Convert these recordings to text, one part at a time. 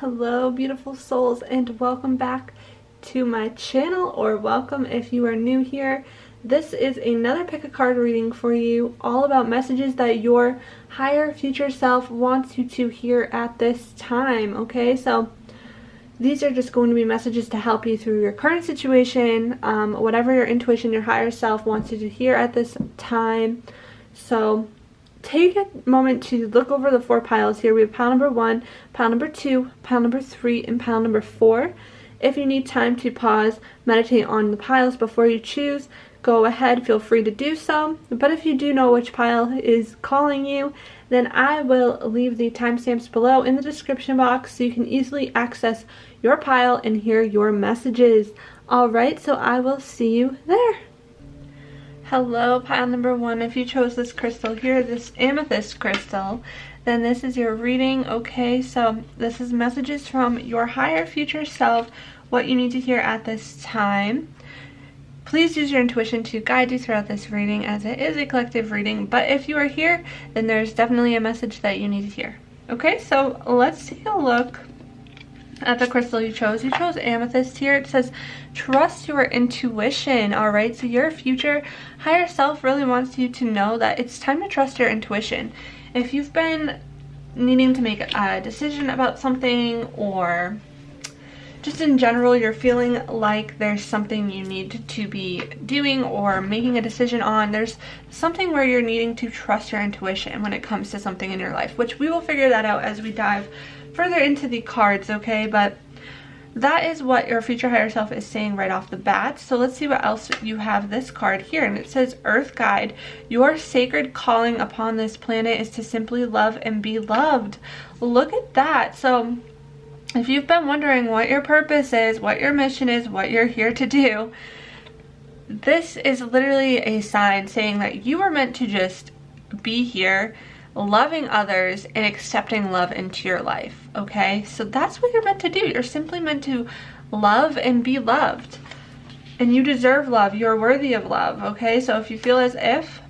Hello beautiful souls, and welcome back to my channel, or welcome if you are new here. This is another pick a card reading for you, all about messages that your higher future self wants you to hear at this time. Okay, so these are just going to be messages to help you through your current situation, whatever your intuition, your higher self wants you to hear at this time. So take a moment to look over the 4 piles here. We have pile number 1, pile number 2, pile number 3, and pile number 4. If you need time to pause, meditate on the piles before you choose, go ahead, feel free to do so. But if you do know which pile is calling you, then I will leave the timestamps below in the description box so you can easily access your pile and hear your messages. Alright, so I will see you there. Hello, pile number 1. If you chose this crystal here, this amethyst crystal, then this is your reading. Okay, so this is messages from your higher future self, what you need to hear at this time. Please use your intuition to guide you throughout this reading, as it is a collective reading, but if you are here, then there's definitely a message that you need to hear. Okay, so let's take a look at the crystal you chose. You chose amethyst here. It says trust your intuition. All right, so your future higher self really wants you to know that it's time to trust your intuition. If you've been needing to make a decision about something, or just in general you're feeling like there's something you need to be doing or making a decision on, there's something where you're needing to trust your intuition when it comes to something in your life, which we will figure that out as we dive further into the cards. Okay, but that is what your future higher self is saying right off the bat. So let's see what else you have this card here, and it says Earth Guide. Your sacred calling upon this planet is to simply love and be loved. Look at that. So if you've been wondering what your purpose is, what your mission is, what you're here to do, this is literally a sign saying that you are meant to just be here, loving others and accepting love into your life. Okay, so that's what you're meant to do. You're simply meant to love and be loved, and you deserve love. You're worthy of love. Okay, so if you feel as if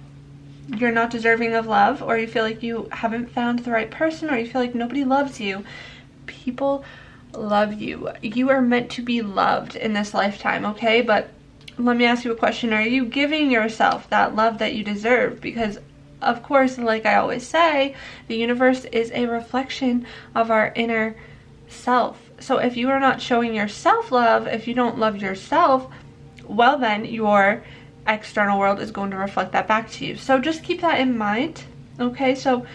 you're not deserving of love, or you feel like you haven't found the right person, or you feel like nobody loves you, people love you. You are meant to be loved in this lifetime. Okay, but let me ask you a question. Are you giving yourself that love that you deserve? Because of course, like I always say, the universe is a reflection of our inner self. So if you are not showing yourself love, if you don't love yourself, well then your external world is going to reflect that back to you. So just keep that in mind. Okay, so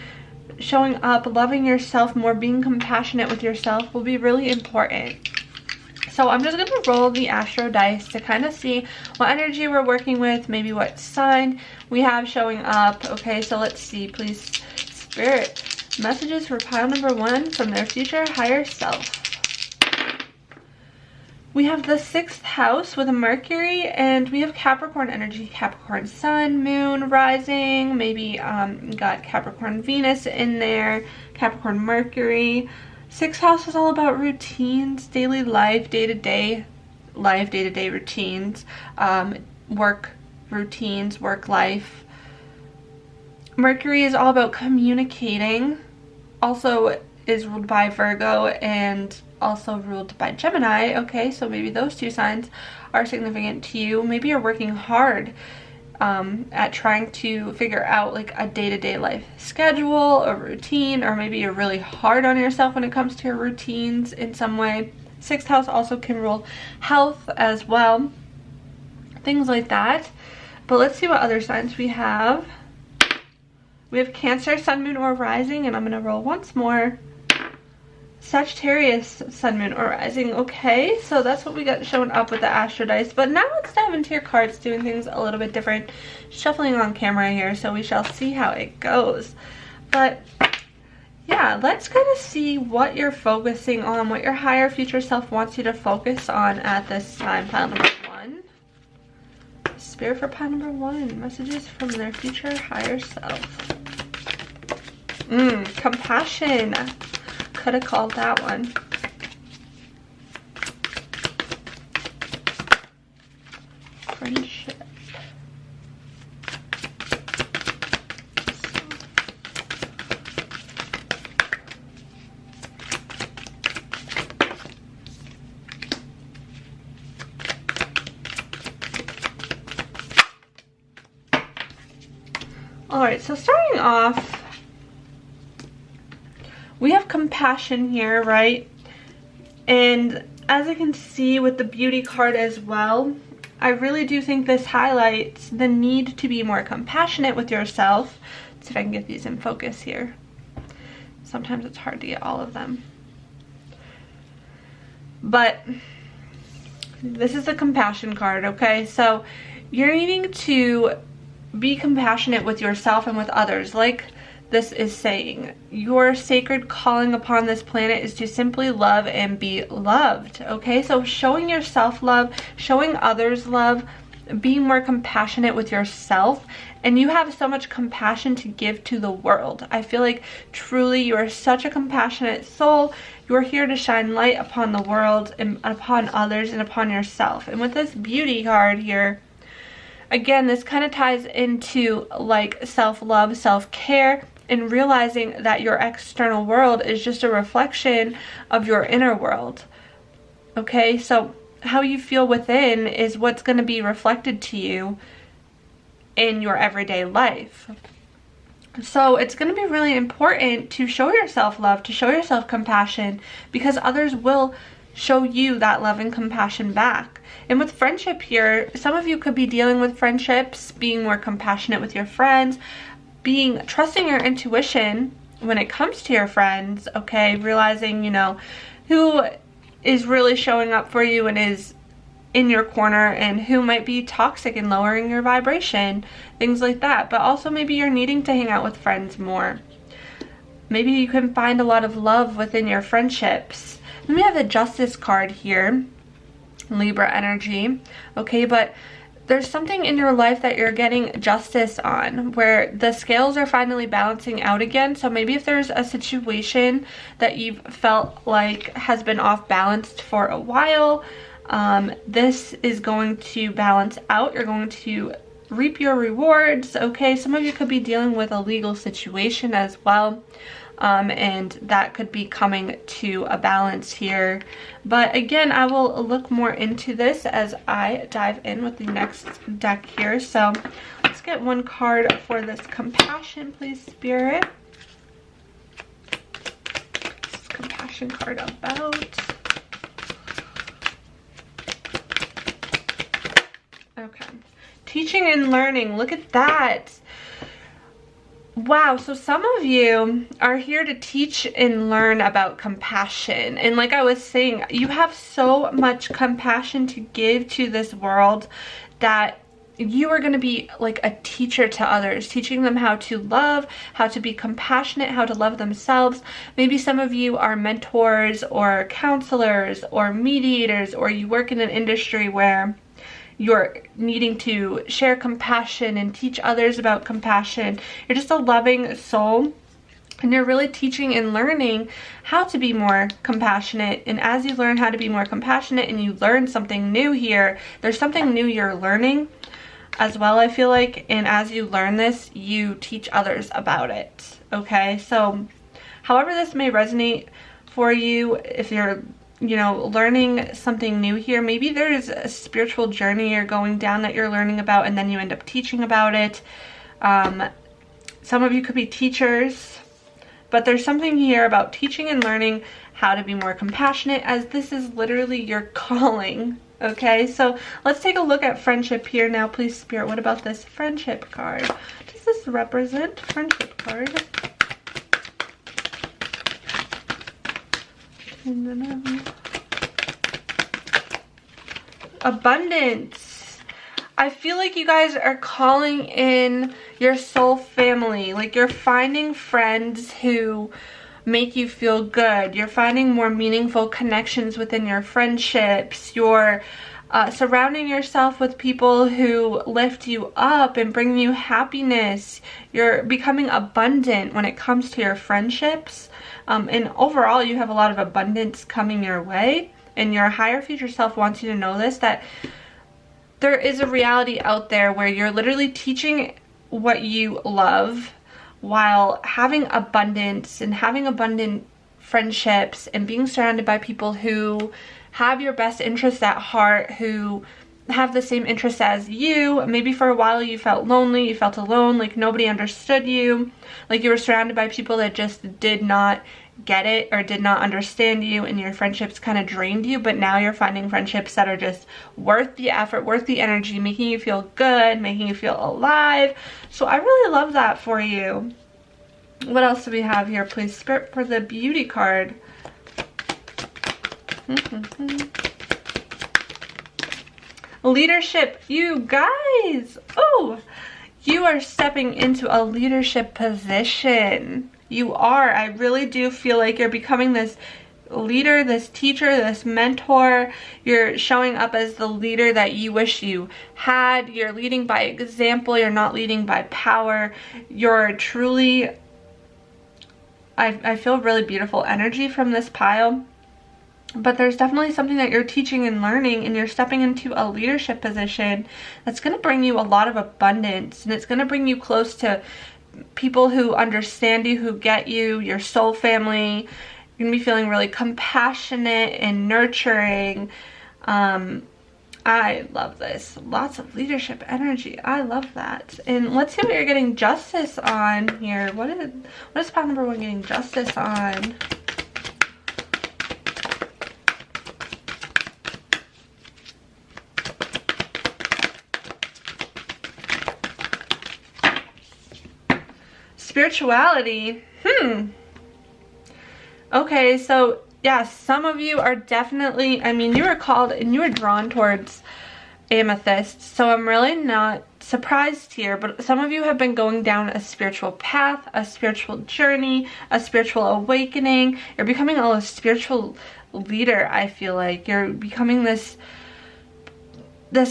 showing up, loving yourself more, being compassionate with yourself will be really important. So I'm just going to roll the astro dice to kind of see what energy we're working with, maybe what sign we have showing up. Okay, so let's see. Please, Spirit, messages for pile number 1 from their future higher self. We have the 6th house with a Mercury, and we have Capricorn energy, Capricorn Sun, Moon, Rising, maybe got Capricorn Venus in there, Capricorn Mercury. 6th house is all about routines, daily life, day-to-day life, day-to-day routines, work routines, work life. Mercury is all about communicating, also is ruled by Virgo and also ruled by Gemini. Okay, so maybe those 2 signs are significant to you. Maybe you're working hard at trying to figure out like a day-to-day life schedule, a routine, or maybe you're really hard on yourself when it comes to your routines in some way. 6th house also can rule health as well, things like that. But let's see what other signs we have. We have Cancer, Sun, Moon, or Rising, and I'm going to roll once more. Sagittarius, Sun, Moon, or Rising. Okay, so that's what we got showing up with the astro dice. But now let's dive into your cards, doing things a little bit different. Shuffling on camera here, so we shall see how it goes. But yeah, let's kind of see what you're focusing on, what your higher future self wants you to focus on at this time. Pile number 1. Spirit for pile number 1. Messages from their future higher self. Compassion. Could have called that one. Friendship. Alright, so starting off, we have compassion here, right? And as I can see with the beauty card as well, I really do think this highlights the need to be more compassionate with yourself. Let's see if I can get these in focus here. Sometimes it's hard to get all of them. But this is the compassion card, okay? So you're needing to be compassionate with yourself and with others. Like this is saying, your sacred calling upon this planet is to simply love and be loved, okay? So showing yourself love, showing others love, being more compassionate with yourself, and you have so much compassion to give to the world. I feel like truly you are such a compassionate soul. You're here to shine light upon the world and upon others and upon yourself. And with this beauty card here, again, this kind of ties into like self-love, self-care, and realizing that your external world is just a reflection of your inner world. Okay, so how you feel within is what's going to be reflected to you in your everyday life. So it's going to be really important to show yourself love, to show yourself compassion, because others will show you that love and compassion back. And with friendship here, some of you could be dealing with friendships, being more compassionate with your friends, trusting your intuition when it comes to your friends, okay? Realizing, you know, who is really showing up for you and is in your corner and who might be toxic and lowering your vibration, things like that. But also maybe you're needing to hang out with friends more. Maybe you can find a lot of love within your friendships. Then we have the Justice card here, Libra energy, okay? But there's something in your life that you're getting justice on, where the scales are finally balancing out again. So maybe if there's a situation that you've felt like has been off balanced for a while, this is going to balance out. You're going to reap your rewards, okay? Some of you could be dealing with a legal situation as well. And that could be coming to a balance here. But again, I will look more into this as I dive in with the next deck here. So let's get one card for this compassion, please, Spirit. What's this compassion card about? Okay. Teaching and learning. Look at that. Wow, so some of you are here to teach and learn about compassion. And like I was saying, you have so much compassion to give to this world that you are going to be like a teacher to others, teaching them how to love, how to be compassionate, how to love themselves. Maybe some of you are mentors or counselors or mediators, or you work in an industry where you're needing to share compassion and teach others about compassion. You're just a loving soul, and you're really teaching and learning how to be more compassionate. And as you learn how to be more compassionate and you learn something new here, there's something new you're learning as well, I feel like. And as you learn this, you teach others about it, okay? So however this may resonate for you, if you're learning something new here, maybe there's a spiritual journey you're going down that you're learning about, and then you end up teaching about it. Some of you could be teachers, but there's something here about teaching and learning how to be more compassionate, as this is literally your calling, okay? So let's take a look at friendship here now, please, Spirit. What about this friendship card? Does this represent friendship card? Abundance. I feel like you guys are calling in your soul family. Like you're finding friends who make you feel good. You're finding more meaningful connections within your friendships. You're surrounding yourself with people who lift you up and bring you happiness. You're becoming abundant when it comes to your friendships. And overall, you have a lot of abundance coming your way. And your higher future self wants you to know this, that there is a reality out there where you're literally teaching what you love while having abundance and having abundant friendships and being surrounded by people who have your best interests at heart, who have the same interests as you. Maybe for a while you felt lonely, you felt alone, like nobody understood you, like you were surrounded by people that just did not get it or did not understand you, and your friendships kind of drained you. But now you're finding friendships that are just worth the effort, worth the energy, making you feel good, making you feel alive. So I really love that for you. What else do we have here, please, Spirit, for the Beauty card? Leadership, you guys. Oh, you are stepping into a leadership position. You are. I really do feel like you're becoming this leader, this teacher, this mentor. You're showing up as the leader that you wish you had. You're leading by example. You're not leading by power. You're truly, I feel really beautiful energy from this pile. But there's definitely something that you're teaching and learning, and you're stepping into a leadership position that's going to bring you a lot of abundance, and it's going to bring you close to people who understand you, who get you, your soul family. You're going to be feeling really compassionate and nurturing. I love this. Lots of leadership energy. I love that. And let's see what you're getting justice on here. What is pile number 1 getting justice on? Spirituality. Okay, so yeah, some of you are definitely, I mean, you were called and you were drawn towards amethyst, so I'm really not surprised here. But some of you have been going down a spiritual path, a spiritual journey, a spiritual awakening. You're becoming a spiritual leader. I feel like you're becoming this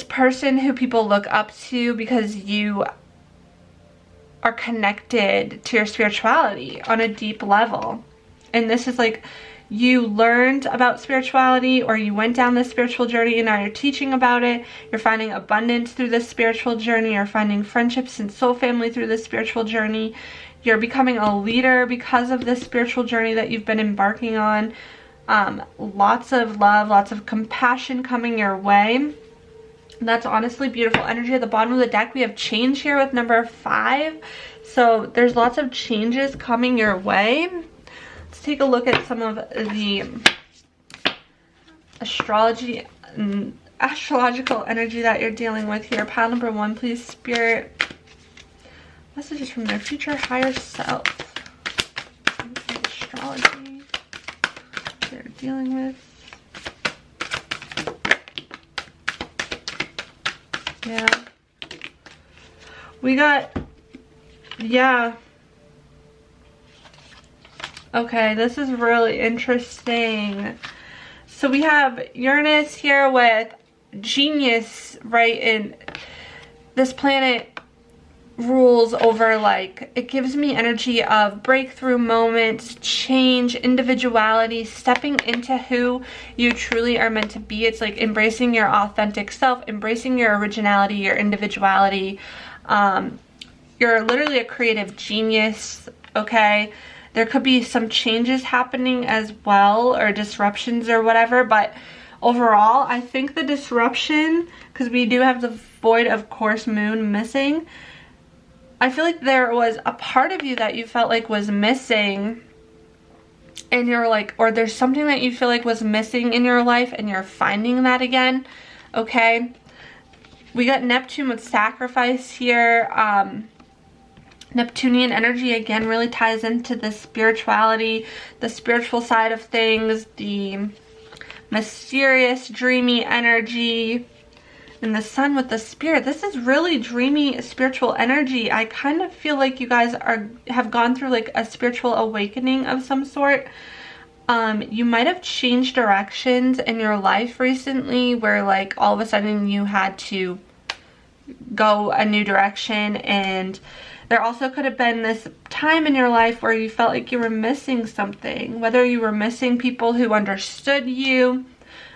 person who people look up to because you are connected to your spirituality on a deep level. And this is like, you learned about spirituality, or you went down this spiritual journey and now you're teaching about it. You're finding abundance through this spiritual journey. You're finding friendships and soul family through this spiritual journey. You're becoming a leader because of this spiritual journey that you've been embarking on. Lots of love, lots of compassion coming your way. That's honestly beautiful energy. At the bottom of the deck, we have change here with number 5. So there's lots of changes coming your way. Let's take a look at some of the astrological energy that you're dealing with here. Pile number 1, please, Spirit. Messages from their future higher self. Astrology they're dealing with. Yeah. We got, yeah. Okay, this is really interesting. So we have Uranus here with genius, right? And this planet rules over, like, it gives me energy of breakthrough moments, change, individuality, stepping into who you truly are meant to be. It's like embracing your authentic self, embracing your originality, your individuality. You're literally a creative genius, okay? There could be some changes happening as well, or disruptions or whatever, but overall, I think the disruption, because we do have the void of course moon missing, I feel like there was a part of you that you felt like was missing, and you're like, or there's something that you feel like was missing in your life and you're finding that again, okay? We got Neptune with sacrifice here. Neptunian energy again really ties into the spirituality, the spiritual side of things, the mysterious, dreamy energy. And the sun with the Spirit. This is really dreamy spiritual energy. I kind of feel like you guys have gone through like a spiritual awakening of some sort. You might have changed directions in your life recently, where like all of a sudden you had to go a new direction. And there also could have been this time in your life where you felt like you were missing something, whether you were missing people who understood you,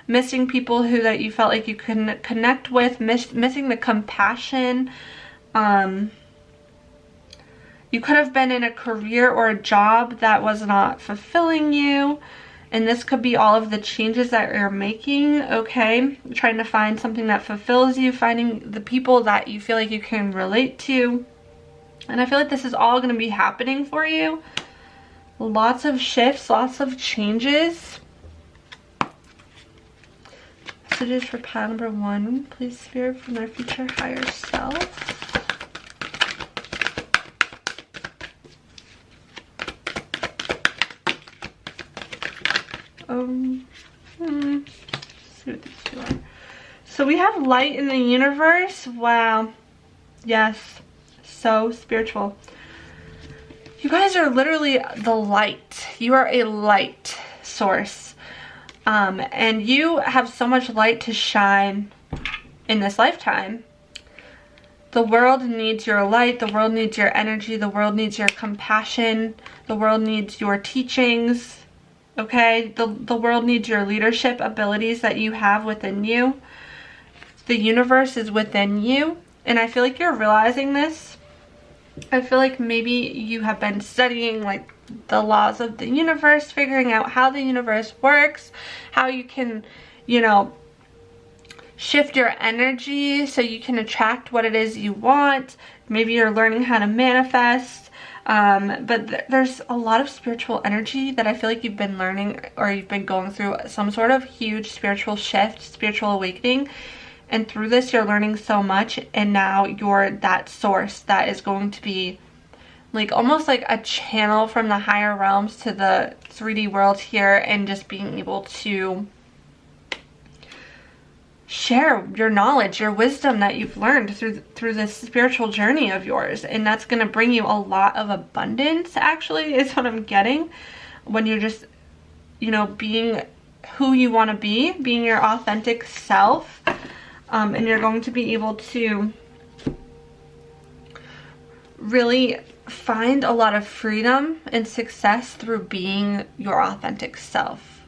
missing people that you felt like you couldn't connect with, missing the compassion. You could have been in a career or a job that was not fulfilling you, And this could be all of the changes that you're making, okay? Trying to find something that fulfills you, finding the people that you feel like you can relate to. And I feel like this is all going to be happening for you. Lots of shifts, lots of changes. Messages for pile number 1. Please, Spirit, from their future higher self. See what these two are. So we have light in the universe. Wow. Yes. So spiritual. You guys are literally the light. You are a light source. And you have so much light to shine in this lifetime. The world needs your light. The world needs your energy. The world needs your compassion. The world needs your teachings. Okay, the world needs your leadership abilities that you have within you. The universe is within you. And I feel like you're realizing this. I feel like maybe you have been studying like the laws of the universe, figuring out how the universe works, how you can, you know, shift your energy so you can attract what it is you want. Maybe you're learning how to manifest. But there's a lot of spiritual energy that I feel like you've been learning, or you've been going through some sort of huge spiritual shift, spiritual awakening. And through this, you're learning so much. And now you're that source that is going to be like almost like a channel from the higher realms to the 3D world here, and just being able to share your knowledge, your wisdom that you've learned through this spiritual journey of yours. And that's going to bring you a lot of abundance, actually, is what I'm getting, when you're just, you know, being who you want to be, being your authentic self. And you're going to be able to really find a lot of freedom and success through being your authentic self.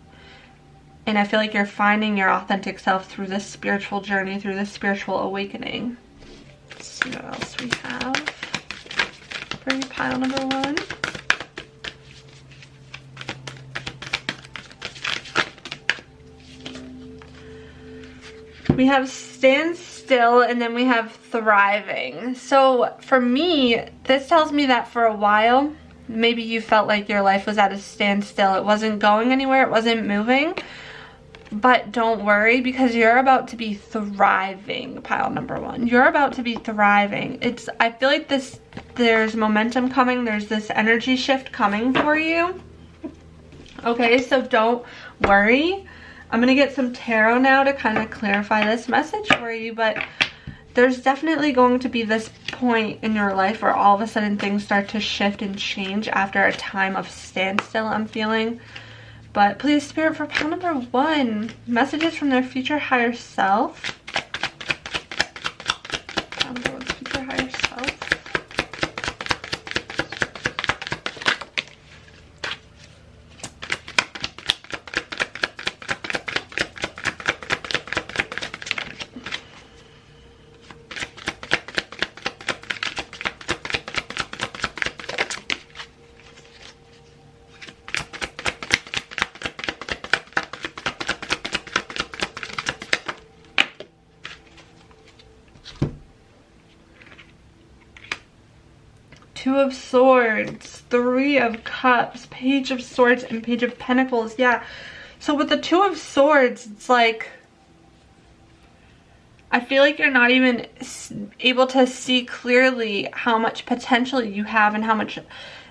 And I feel like you're finding your authentic self through this spiritual journey, through this spiritual awakening. Let's see what else we have for pile number 1. We have stand still, and then we have thriving. So for me, this tells me that for a while, maybe you felt like your life was at a standstill. It wasn't going anywhere. It wasn't moving. But don't worry, because you're about to be thriving, pile number 1. You're about to be thriving. I feel like there's momentum coming. There's this energy shift coming for you. Okay, so don't worry. I'm going to get some tarot now to kind of clarify this message for you. But there's definitely going to be this point in your life where all of a sudden things start to shift and change after a time of standstill, I'm feeling. But please, Spirit, for pile number 1, messages from their future higher self. Pile number 1's future higher self. Two of Swords, Three of Cups, Page of Swords, and Page of Pentacles. Yeah. So with the Two of Swords, it's like, I feel like you're not even able to see clearly how much potential you have and how much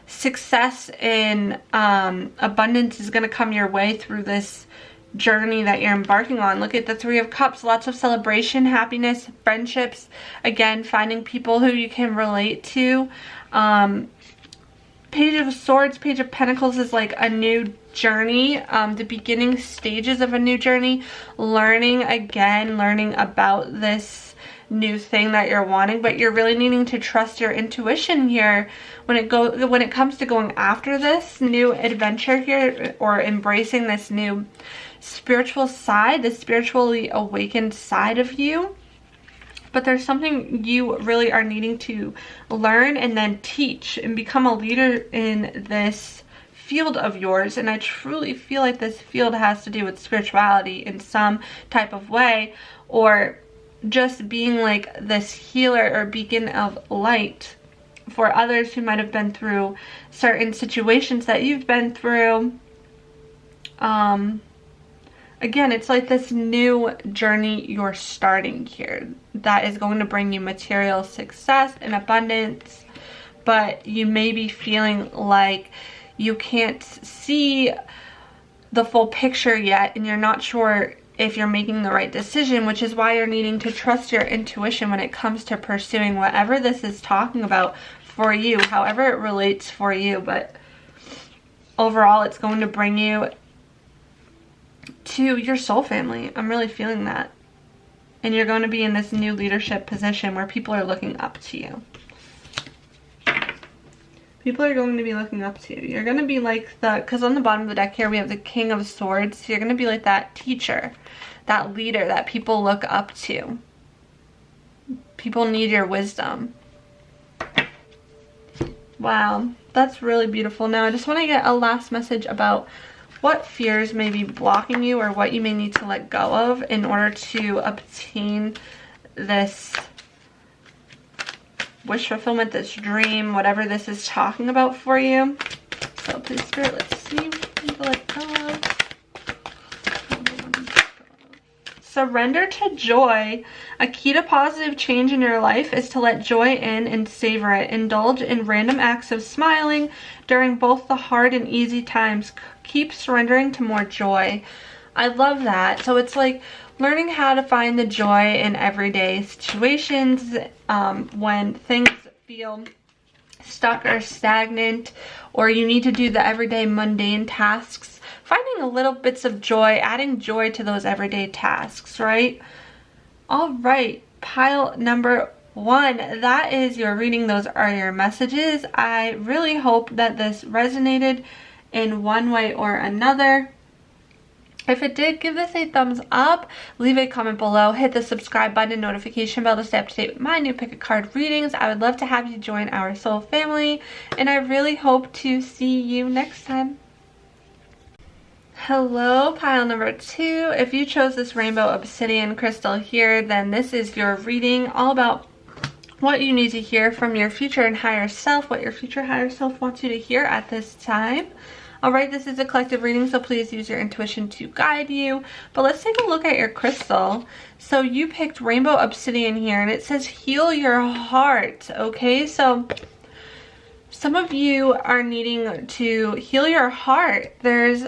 success and abundance is going to come your way through this journey that you're embarking on. Look at the Three of Cups, lots of celebration, happiness, friendships, again, finding people who you can relate to. Page of Swords, Page of Pentacles is like a new journey, the beginning stages of a new journey, learning about this new thing that you're wanting. But you're really needing to trust your intuition here when it comes to going after this new adventure here, or embracing this new spiritual side, the spiritually awakened side of you. But there's something you really are needing to learn and then teach and become a leader in this field of yours, and I truly feel like this field has to do with spirituality in some type of way, or just being like this healer or beacon of light for others who might have been through certain situations that you've been through. Again, it's like this new journey you're starting here that is going to bring you material success and abundance, but you may be feeling like you can't see the full picture yet, and you're not sure if you're making the right decision, which is why you're needing to trust your intuition when it comes to pursuing whatever this is talking about for you, however it relates for you. But overall, it's going to bring you to your soul family. I'm really feeling that. And you're going to be in this new leadership position where people are looking up to you. People are going to be looking up to you. You're going to be like because on the bottom of the deck here we have the King of Swords. So you're going to be like that teacher, that leader that people look up to. People need your wisdom. Wow, that's really beautiful. Now I just want to get a last message about what fears may be blocking you, or what you may need to let go of in order to obtain this wish fulfillment, this dream, whatever this is talking about for you. So please, Spirit, let's see what you need to let go of. Surrender to joy. A key to positive change in your life is to let joy in and savor it. Indulge in random acts of smiling during both the hard and easy times. Keep surrendering to more joy. I love that. So it's like learning how to find the joy in everyday situations, when things feel stuck or stagnant, or you need to do the everyday mundane tasks. Finding a little bits of joy, adding joy to those everyday tasks, right? All right, pile number 1, that is your reading. Those are your messages. I really hope that this resonated in one way or another. If it did, give this a thumbs up, leave a comment below, hit the subscribe button and notification bell to stay up to date with my new pick a card readings. I would love to have you join our soul family, and I really hope to see you next time. Hello, pile number 2. If you chose this rainbow obsidian crystal here, then this is your reading all about what you need to hear from your future and higher self, what your future higher self wants you to hear at this time. Alright, this is a collective reading, so please use your intuition to guide you. But let's take a look at your crystal. So you picked rainbow obsidian here, and it says heal your heart. Okay, so some of you are needing to heal your heart. There's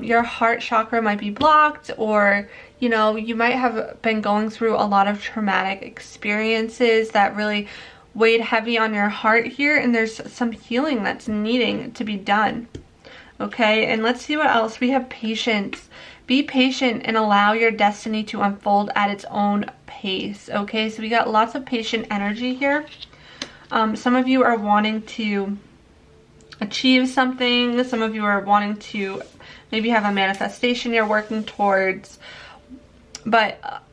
your heart chakra might be blocked, or you know, you might have been going through a lot of traumatic experiences that really weighed heavy on your heart here, and there's some healing that's needing to be done. Okay, and let's see what else. We have patience. Be patient and allow your destiny to unfold at its own pace. Okay, so we got lots of patient energy here. Some of you are wanting to achieve something. Some of you are wanting to maybe have a manifestation you're working towards. But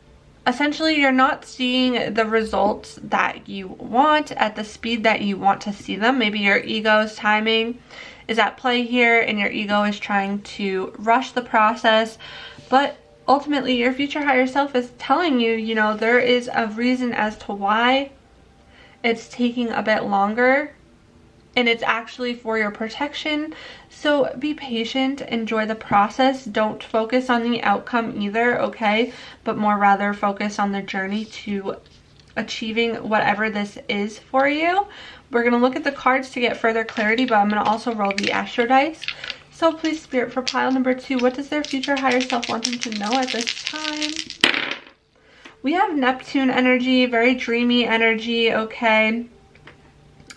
essentially, you're not seeing the results that you want at the speed that you want to see them. Maybe your ego's timing is at play here, and your ego is trying to rush the process. But ultimately, your future higher self is telling you, you know, there is a reason as to why it's taking a bit longer, and it's actually for your protection. So be patient, enjoy the process. Don't focus on the outcome either, okay? But more rather focus on the journey to achieving whatever this is for you. We're going to look at the cards to get further clarity, but I'm going to also roll the astro dice. So please, Spirit, for pile number 2, what does their future higher self want them to know at this time? We have Neptune energy, very dreamy energy, okay?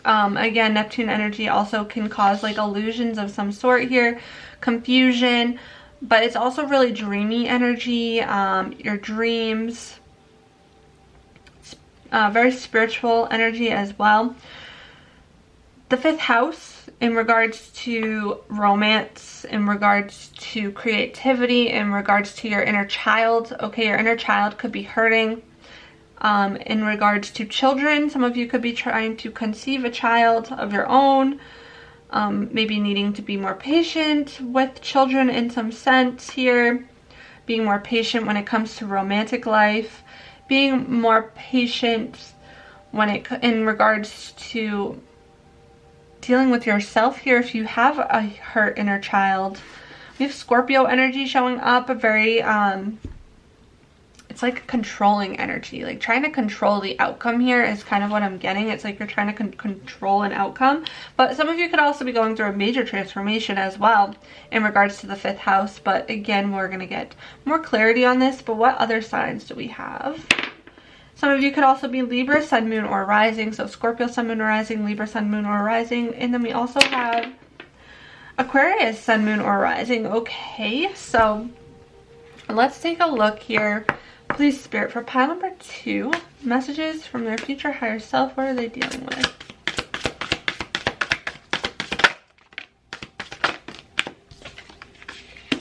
Again, Neptune energy also can cause like illusions of some sort here, confusion, but it's also really dreamy energy, your dreams, very spiritual energy as well. The 5th house in regards to romance, in regards to creativity, in regards to your inner child. Okay, your inner child could be hurting. In regards to children, some of you could be trying to conceive a child of your own. maybe needing to be more patient with children in some sense here, being more patient when it comes to romantic life, being more patient when in regards to dealing with yourself here if you have a hurt inner child. We have Scorpio energy showing up, a very it's like a controlling energy, like trying to control the outcome here is kind of what I'm getting. It's like you're trying to control an outcome, but some of you could also be going through a major transformation as well in regards to the 5th house. But again, we're going to get more clarity on this. But what other signs do we have? Some of you could also be Libra, Sun, Moon, or Rising. So Scorpio, Sun, Moon, or Rising, Libra, Sun, Moon, or Rising. And then we also have Aquarius, Sun, Moon, or Rising. Okay, so let's take a look here. Please, Spirit, for pile number 2, messages from their future higher self. What are they dealing with?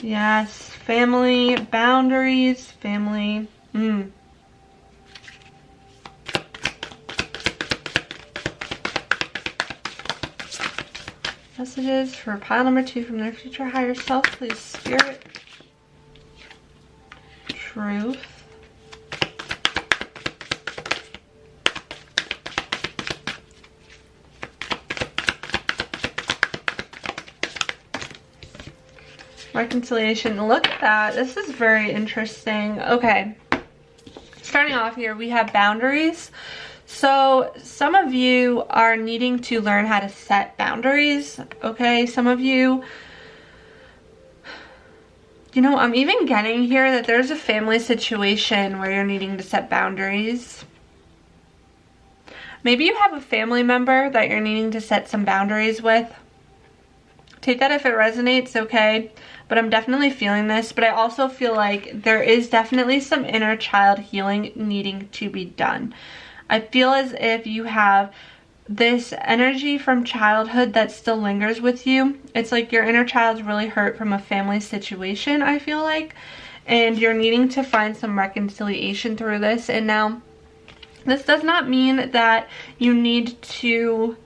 Yes, family, boundaries, family. Messages for pile number 2 from their future higher self, please, Spirit. Truth. Reconciliation. Look at that. This is very interesting. Okay. Starting off here, we have boundaries. So some of you are needing to learn how to set boundaries. Okay. Some of you, you know, I'm even getting here that there's a family situation where you're needing to set boundaries. Maybe you have a family member that you're needing to set some boundaries with. Take that if it resonates, okay? But I'm definitely feeling this. But I also feel like there is definitely some inner child healing needing to be done. I feel as if you have this energy from childhood that still lingers with you. It's like your inner child's really hurt from a family situation, I feel like. And you're needing to find some reconciliation through this. And now, this does not mean that you need to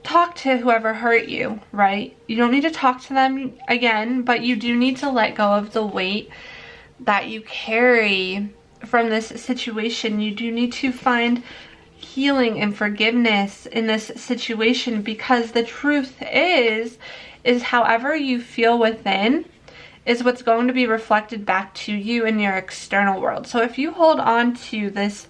talk to whoever hurt you, right? You don't need to talk to them again, but you do need to let go of the weight that you carry from this situation. You do need to find healing and forgiveness in this situation, because the truth is however you feel within is what's going to be reflected back to you in your external world. So if you hold on to this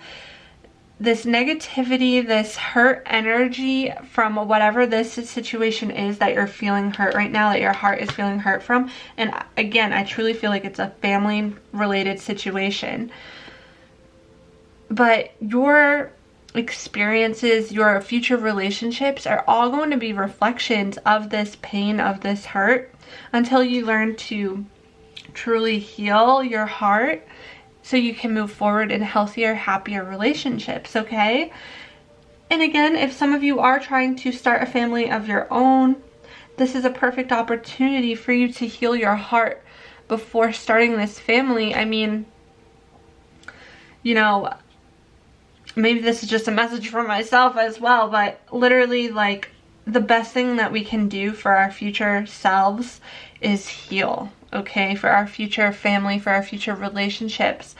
negativity, this hurt energy from whatever this situation is that you're feeling hurt right now, that your heart is feeling hurt from, and again, I truly feel like it's a family related situation, but your experiences, your future relationships are all going to be reflections of this pain, of this hurt, until you learn to truly heal your heart so you can move forward in healthier, happier relationships, okay? And again, if some of you are trying to start a family of your own, this is a perfect opportunity for you to heal your heart before starting this family. I mean, you know, maybe this is just a message for myself as well, but literally, like, the best thing that we can do for our future selves is heal, okay? For our future family, for our future relationships,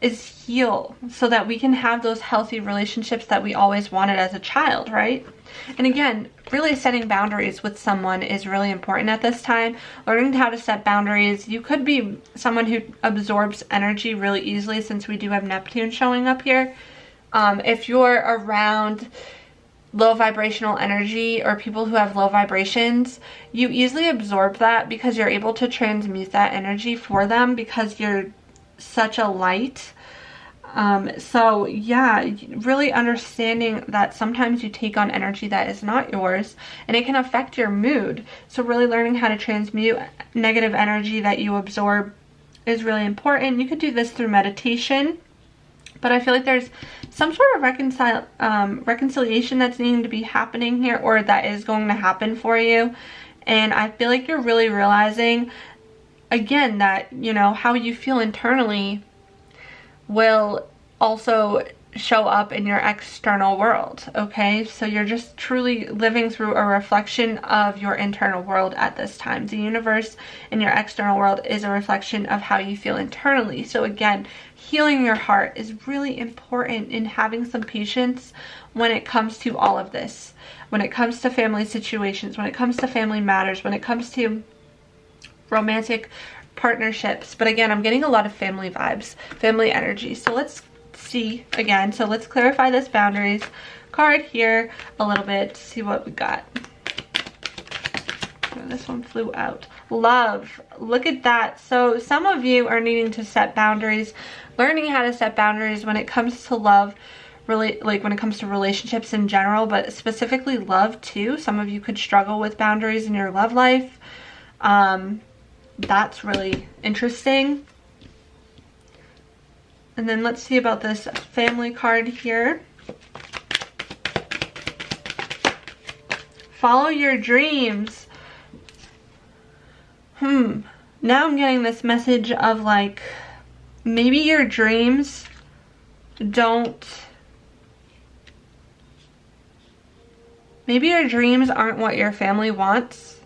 is heal so that we can have those healthy relationships that we always wanted as a child, right? And again, really setting boundaries with someone is really important at this time. Learning how to set boundaries. You could be someone who absorbs energy really easily, since we do have Neptune showing up here. If you're around low vibrational energy or people who have low vibrations, you easily absorb that because you're able to transmute that energy for them because you're such a light. So yeah, really understanding that sometimes you take on energy that is not yours and it can affect your mood. So really learning how to transmute negative energy that you absorb is really important. You could do this through meditation, but I feel like there's some sort of reconciliation that's needing to be happening here, or that is going to happen for you. And I feel like you're really realizing, again, that, you know, how you feel internally will also show up in your external world, okay? So you're just truly living through a reflection of your internal world at this time. The universe and your external world is a reflection of how you feel internally. So again, healing your heart is really important, in having some patience when it comes to all of this. When it comes to family situations, when it comes to family matters, when it comes to romantic partnerships. But again, I'm getting a lot of family vibes, family energy. So let's see again. So let's clarify this boundaries card here a little bit to see what we got. Oh, this one flew out. Love. Look at that. So some of you are needing to set boundaries, learning how to set boundaries when it comes to love, really, like when it comes to relationships in general, but specifically love too. Some of you could struggle with boundaries in your love life. That's really interesting. And then let's see about this family card here. Follow your dreams. Now I'm getting this message of like, maybe your dreams aren't what your family wants.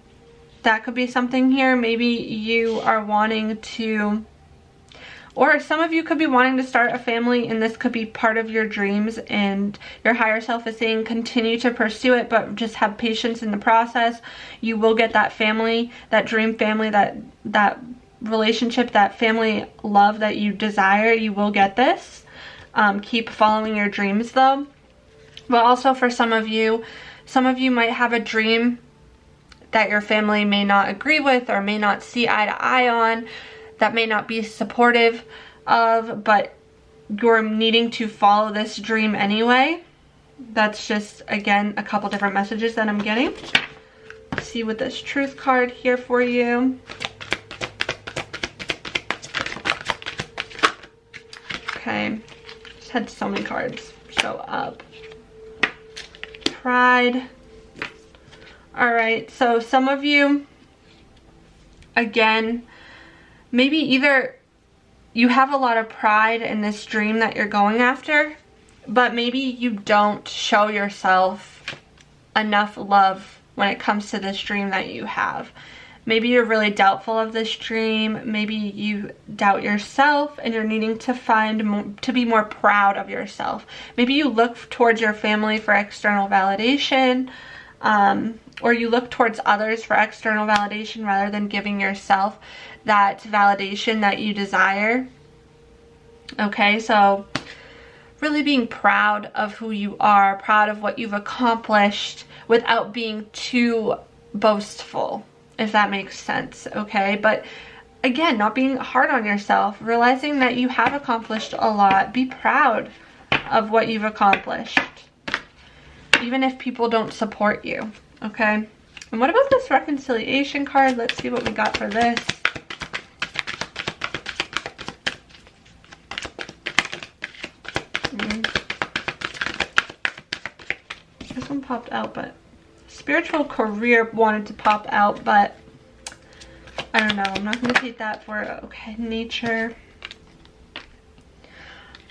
That could be something here. Maybe you are wanting to, or some of you could be wanting to start a family, and this could be part of your dreams, and your higher self is saying continue to pursue it, but just have patience in the process. You will get that family, that dream family, that relationship, that family love that you desire. You will get this. Keep following your dreams though. But also for some of you might have a dream that your family may not agree with or may not see eye to eye on, that may not be supportive of, but you're needing to follow this dream anyway. That's just, again, a couple different messages that I'm getting. Let's see with this truth card here for you. Okay, just had so many cards show up. Pride. All right, so some of you, again, maybe either you have a lot of pride in this dream that you're going after, but maybe you don't show yourself enough love when it comes to this dream that you have. Maybe you're really doubtful of this dream. Maybe you doubt yourself and you're needing to to be more proud of yourself. Maybe you look towards your family for external validation, or you look towards others for external validation rather than giving yourself that validation that you desire. Okay, so really being proud of who you are, proud of what you've accomplished without being too boastful, if that makes sense, okay? But again, not being hard on yourself, realizing that you have accomplished a lot. Be proud of what you've accomplished, even if people don't support you, okay? And what about this reconciliation card? Let's see what we got for this. This one popped out, but spiritual career wanted to pop out, but I don't know. I'm not going to take that for it. Okay, nature.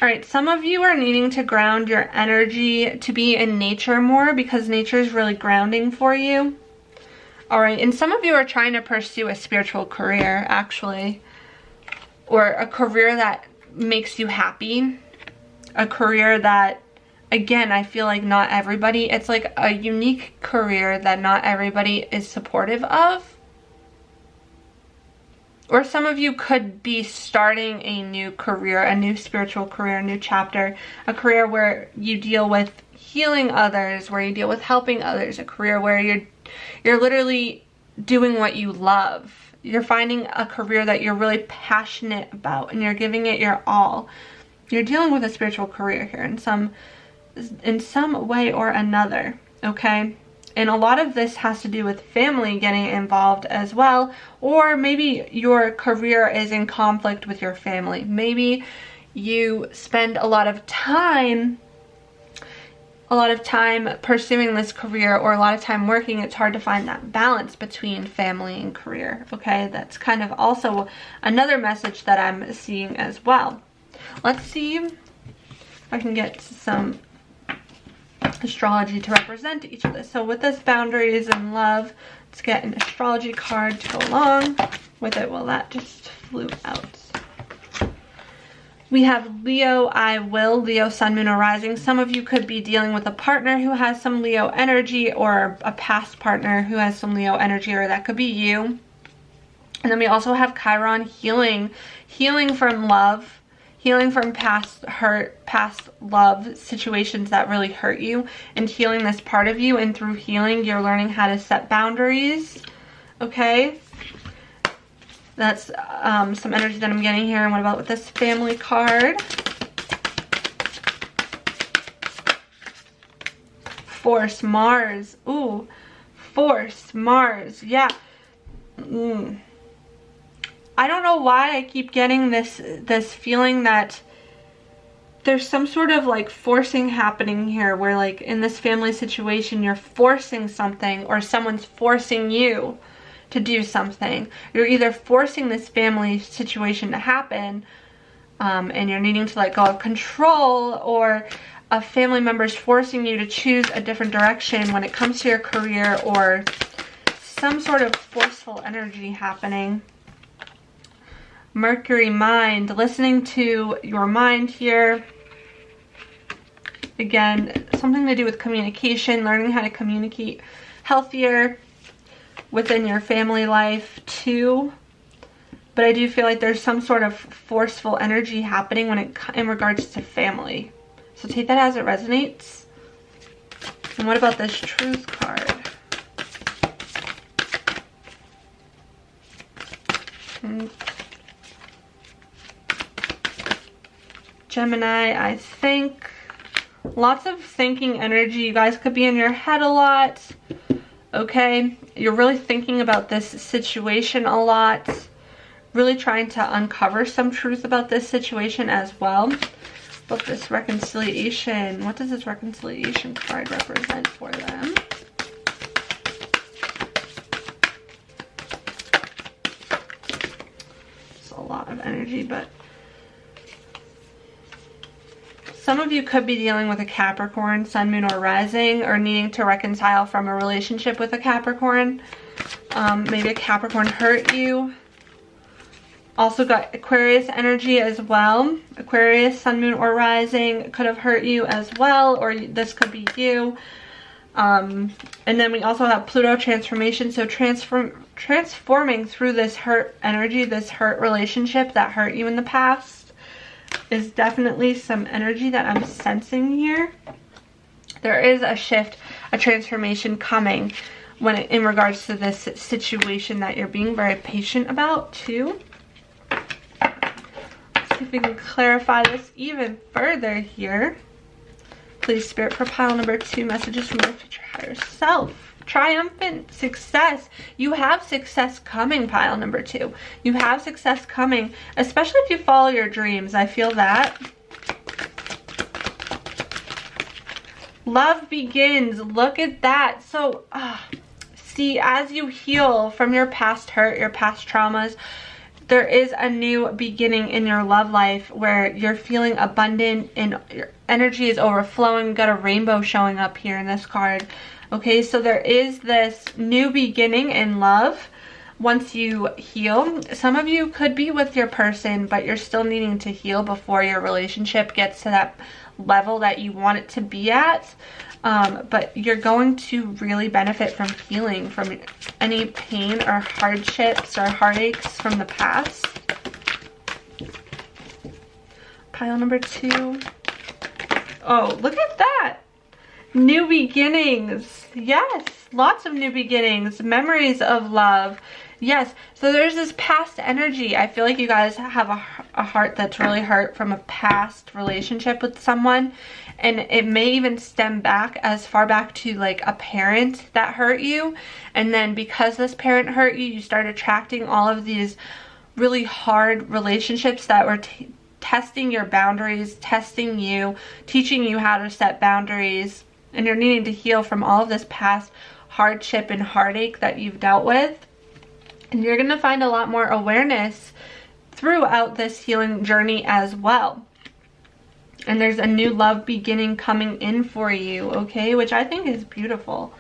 All right, some of you are needing to ground your energy to be in nature more, because nature is really grounding for you. All right, and some of you are trying to pursue a spiritual career, actually, or a career that makes you happy, a career that, again, I feel like not everybody, it's like a unique career that not everybody is supportive of. Or some of you could be starting a new career, a new spiritual career, a new chapter, a career where you deal with healing others, where you deal with helping others, a career where you're literally doing what you love. You're finding a career that you're really passionate about and you're giving it your all. You're dealing with a spiritual career here in some way or another, okay? And a lot of this has to do with family getting involved as well, or maybe your career is in conflict with your family. Maybe you spend a lot of time pursuing this career, or a lot of time working. It's hard to find that balance between family and career, okay? That's kind of also another message that I'm seeing as well. Let's see if I can get some astrology to represent each of this. So with this boundaries and love, let's get an astrology card to go along with it. Well, that just flew out. We have Leo, I will, Leo, Sun, Moon, or Rising. Some of you could be dealing with a partner who has some Leo energy, or a past partner who has some Leo energy, or that could be you. And then we also have Chiron, healing. Healing from love. Healing from past hurt, past love situations that really hurt you. And healing this part of you. And through healing, you're learning how to set boundaries. Okay? That's some energy that I'm getting here. And what about with this family card? Force, Mars. Ooh, Force, Mars. Yeah. I don't know why I keep getting this feeling that there's some sort of like forcing happening here, where like in this family situation you're forcing something, or someone's forcing you to do something. You're either forcing this family situation to happen, and you're needing to let go of control, or a family member's forcing you to choose a different direction when it comes to your career, or some sort of forceful energy happening. Mercury, mind, listening to your mind here. Again, something to do with communication, learning how to communicate healthier within your family life too. But I do feel like there's some sort of forceful energy happening in regards to family. So take that as it resonates. And what about this truth card? Gemini, I think. Lots of thinking energy. You guys could be in your head a lot. Okay? You're really thinking about this situation a lot. Really trying to uncover some truth about this situation as well. But this reconciliation, what does this reconciliation card represent for them? It's a lot of energy, but some of you could be dealing with a Capricorn, Sun, Moon, or Rising, or needing to reconcile from a relationship with a Capricorn. Maybe a Capricorn hurt you. Also got Aquarius energy as well. Aquarius, Sun, Moon, or Rising could have hurt you as well, or this could be you. And then we also have Pluto transformation. So transforming through this hurt energy, this hurt relationship that hurt you in the past, is definitely some energy that I'm sensing here. There is a shift, a transformation coming in regards to this situation that you're being very patient about too. Let's see if we can clarify this even further here. Please, Spirit, for pile number 2, messages from your future higher self. Triumphant success. You have success coming, pile number 2. You have success coming, especially if you follow your dreams. I feel that. Love begins. Look at that. So, see, as you heal from your past hurt, your past traumas, there is a new beginning in your love life where you're feeling abundant and your energy is overflowing. We've got a rainbow showing up here in this card. Okay, so there is this new beginning in love once you heal. Some of you could be with your person, but you're still needing to heal before your relationship gets to that level that you want it to be at. But you're going to really benefit from healing from any pain or hardships or heartaches from the past. Pile number 2. Oh, look at that. New beginnings. Yes, lots of new beginnings. Memories of love. Yes, so there's this past energy. I feel like you guys have a heart that's really hurt from a past relationship with someone. And it may even stem back as far back to like a parent that hurt you. And then because this parent hurt you, you start attracting all of these really hard relationships that were testing your boundaries, testing you, teaching you how to set boundaries. And you're needing to heal from all of this past hardship and heartache that you've dealt with. And you're going to find a lot more awareness throughout this healing journey as well. And there's a new love beginning coming in for you, okay? Which I think is beautiful.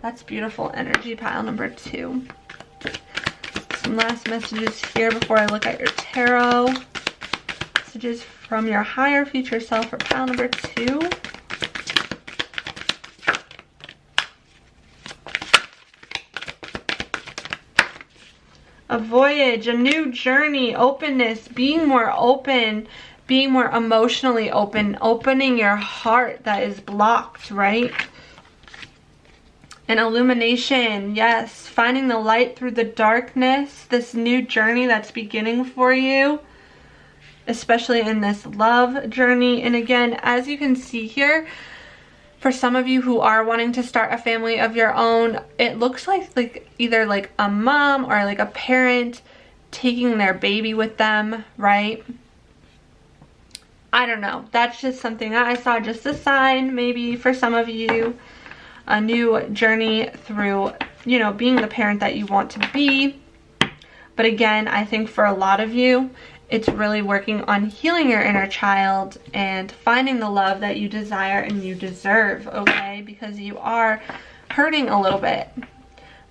That's beautiful energy, pile number 2. Some last messages here before I look at your tarot. Messages from your higher future self for pile number 2. A voyage, a new journey, openness, being more open, being more emotionally open, opening your heart that is blocked, right? An illumination, yes, finding the light through the darkness, this new journey that's beginning for you, especially in this love journey. And again, as you can see here, for some of you who are wanting to start a family of your own, it looks like either like a mom or like a parent taking their baby with them, right? I don't know. That's just something that I saw, just a sign maybe for some of you. A new journey through, you know, being the parent that you want to be. But again, I think for a lot of you, it's really working on healing your inner child and finding the love that you desire and you deserve, okay? Because you are hurting a little bit.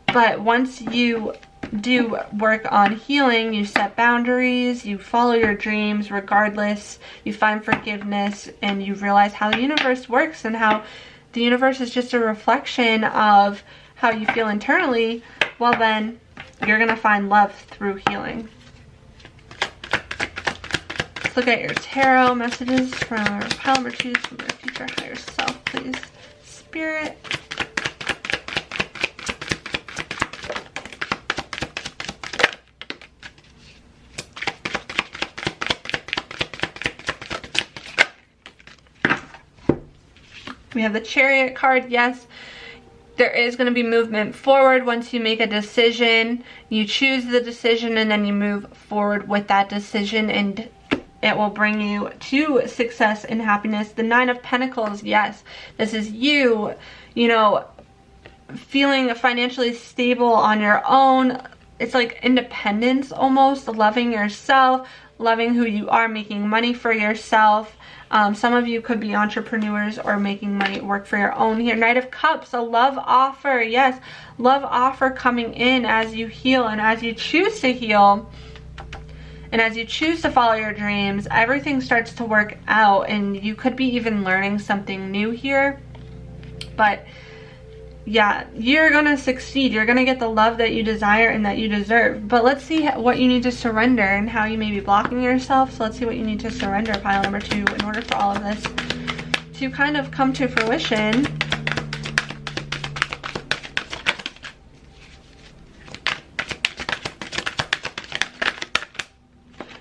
But once you do work on healing, you set boundaries, you follow your dreams regardless, you find forgiveness, and you realize how the universe works and how the universe is just a reflection of how you feel internally, well then, you're going to find love through healing. Let's look at your tarot messages from pile number 2 from your future higher self, please. Spirit. We have the Chariot card. Yes, there is going to be movement forward once you make a decision. You choose the decision and then you move forward with that decision, and it will bring you to success and happiness. The 9 of Pentacles, yes, this is you, you know, feeling financially stable on your own. It's like independence almost, loving yourself, loving who you are, making money for yourself. Some of you could be entrepreneurs or making money work for your own here. Knight of Cups, a love offer. Yes, love offer coming in as you heal and as you choose to heal. And as you choose to follow your dreams, everything starts to work out, and you could be even learning something new here. But yeah, you're gonna succeed. You're gonna get the love that you desire and that you deserve. But let's see what you need to surrender and how you may be blocking yourself. So let's see what you need to surrender, pile number 2, in order for all of this to kind of come to fruition.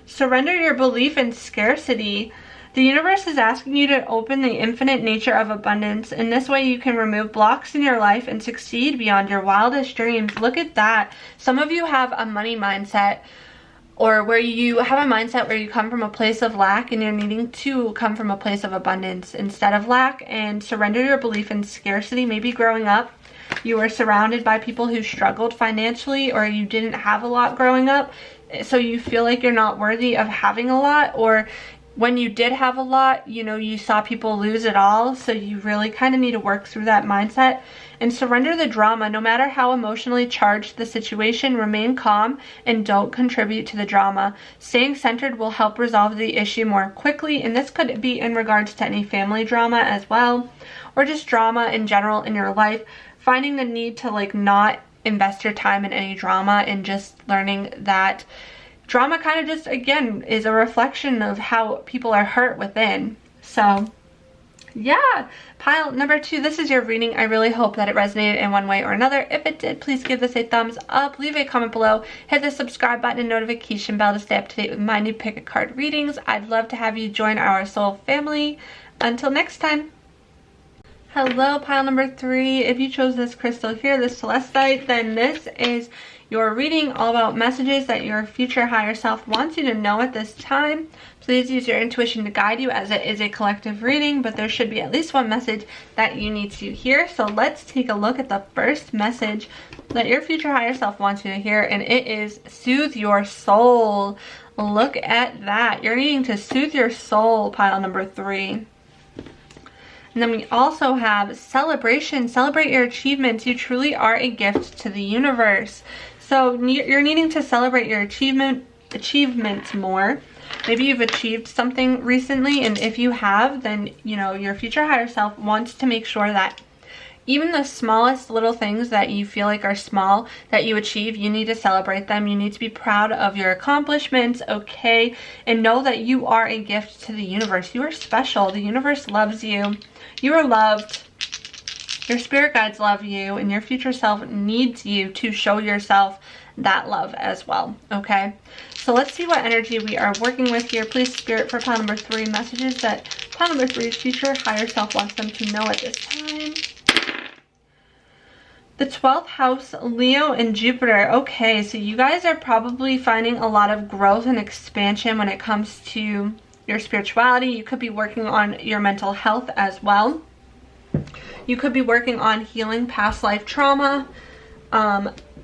Surrender your belief in scarcity. The universe is asking you to open the infinite nature of abundance. In this way, you can remove blocks in your life and succeed beyond your wildest dreams. Look at that. Some of you have a money mindset, or where you have a mindset where you come from a place of lack and you're needing to come from a place of abundance instead of lack, and surrender your belief in scarcity. Maybe growing up, you were surrounded by people who struggled financially, or you didn't have a lot growing up, so you feel like you're not worthy of having a lot, or when you did have a lot, you know, you saw people lose it all. So you really kind of need to work through that mindset and surrender the drama. No matter how emotionally charged the situation, remain calm and don't contribute to the drama. Staying centered will help resolve the issue more quickly, and this could be in regards to any family drama as well, or just drama in general in your life. Finding the need to like not invest your time in any drama, and just learning that drama kind of just, again, is a reflection of how people are hurt within. So yeah, pile number 2, this is your reading. I really hope that it resonated in one way or another. If it did, please give this a thumbs up, leave a comment below, hit the subscribe button and notification bell to stay up to date with my new pick a card readings. I'd love to have you join our soul family. Until next time. Hello, pile number 3. If you chose this crystal here, this celestite, then this is your reading all about messages that your future higher self wants you to know at this time. Please use your intuition to guide you, as it is a collective reading, but there should be at least one message that you need to hear. So let's take a look at the first message that your future higher self wants you to hear, and it is soothe your soul. Look at that. You're needing to soothe your soul, pile number 3. And then we also have celebration. Celebrate your achievements. You truly are a gift to the universe. So you're needing to celebrate your achievements more. Maybe you've achieved something recently, and if you have, then you know your future higher self wants to make sure that even the smallest little things that you feel like are small that you achieve, you need to celebrate them. You need to be proud of your accomplishments, okay? And know that you are a gift to the universe. You are special. The universe loves you. You are loved. Your spirit guides love you, and your future self needs you to show yourself that love as well, okay? So let's see what energy we are working with here. Please, Spirit, for pile number 3, messages that pile number 3's future higher self wants them to know at this time. The 12th house, Leo and Jupiter. Okay, so you guys are probably finding a lot of growth and expansion when it comes to your spirituality. You could be working on your mental health as well. You could be working on healing past life trauma.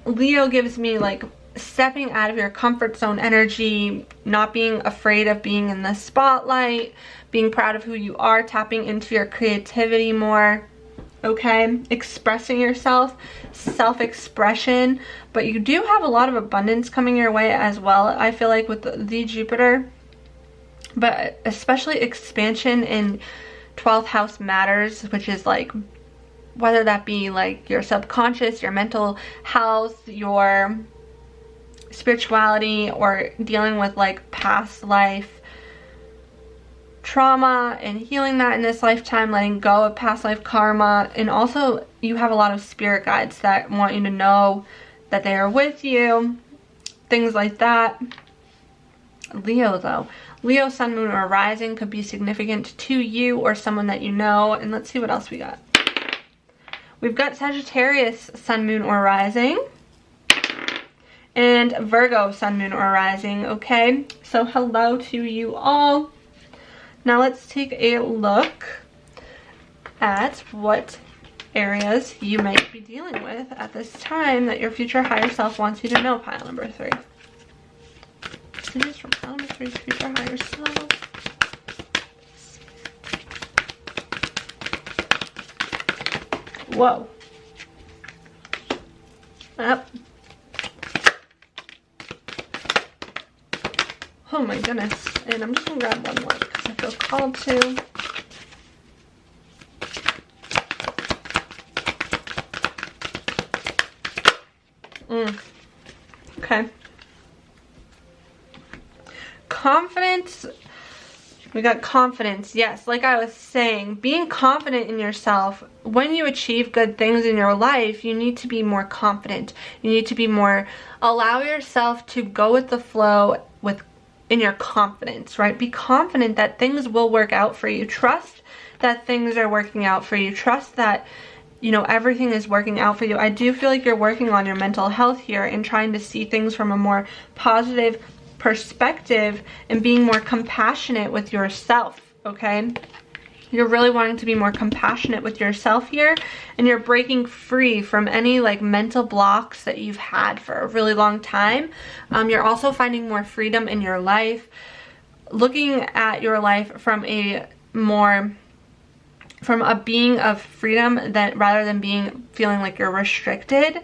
Leo gives me like stepping out of your comfort zone energy, not being afraid of being in the spotlight, being proud of who you are, tapping into your creativity more. Okay, expressing yourself, self-expression, but you do have a lot of abundance coming your way as well, I feel like, with the Jupiter, but especially expansion in 12th house matters, which is like whether that be like your subconscious, your mental health, your spirituality, or dealing with like past life trauma and healing that in this lifetime, letting go of past life karma. And also you have a lot of spirit guides that want you to know that they are with you, things like that. Leo though, Leo sun, moon, or rising could be significant to you or someone that you know. And let's see what else we got. We've got Sagittarius sun, moon, or rising, and Virgo sun, moon, or rising. Okay, so hello to you all. Now let's take a look at what areas you might be dealing with at this time that your future higher self wants you to know, pile number 3. Messages from pile number 3's future higher self. Whoa. Up. Oh my goodness. And I'm just gonna grab one more because I feel called to. Okay. Confidence. We got confidence. Yes, like I was saying, being confident in yourself. When you achieve good things in your life, you need to be more confident. You need to be more, allow yourself to go with the flow in your confidence, right? Be confident that things will work out for you. Trust that things are working out for you. Trust that, you know, everything is working out for you. I do feel like you're working on your mental health here and trying to see things from a more positive perspective and being more compassionate with yourself, okay? You're really wanting to be more compassionate with yourself here, and you're breaking free from any like mental blocks that you've had for a really long time. You're also finding more freedom in your life, looking at your life from a being of freedom, that rather than feeling like you're restricted,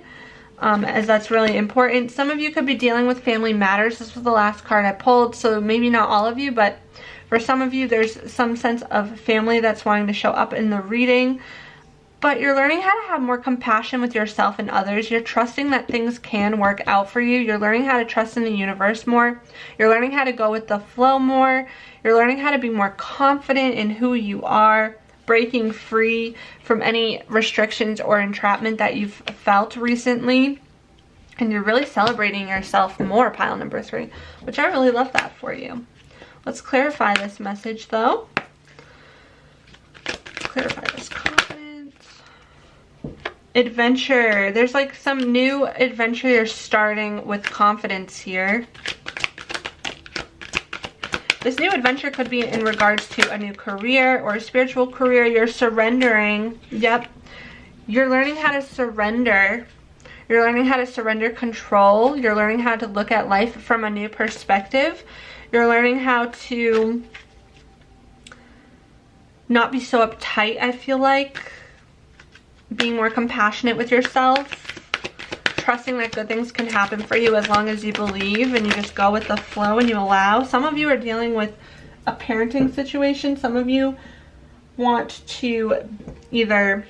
as that's really important. Some of you could be dealing with family matters. This was the last card I pulled, so maybe not all of you, but for some of you, there's some sense of family that's wanting to show up in the reading. But you're learning how to have more compassion with yourself and others. You're trusting that things can work out for you. You're learning how to trust in the universe more. You're learning how to go with the flow more. You're learning how to be more confident in who you are, breaking free from any restrictions or entrapment that you've felt recently. And you're really celebrating yourself more, pile number 3, which I really love that for you. Let's clarify this message though. Let's clarify this confidence. adventure. There's like some new adventure you're starting with confidence here. This new adventure could be in regards to a new career or a spiritual career. You're surrendering. Yep. You're learning how to surrender. You're learning how to surrender control. You're learning how to look at life from a new perspective. You're learning how to not be so uptight, I feel like. Being more compassionate with yourself. Trusting that good things can happen for you as long as you believe and you just go with the flow and you allow. Some of you are dealing with a parenting situation. Some of you want to either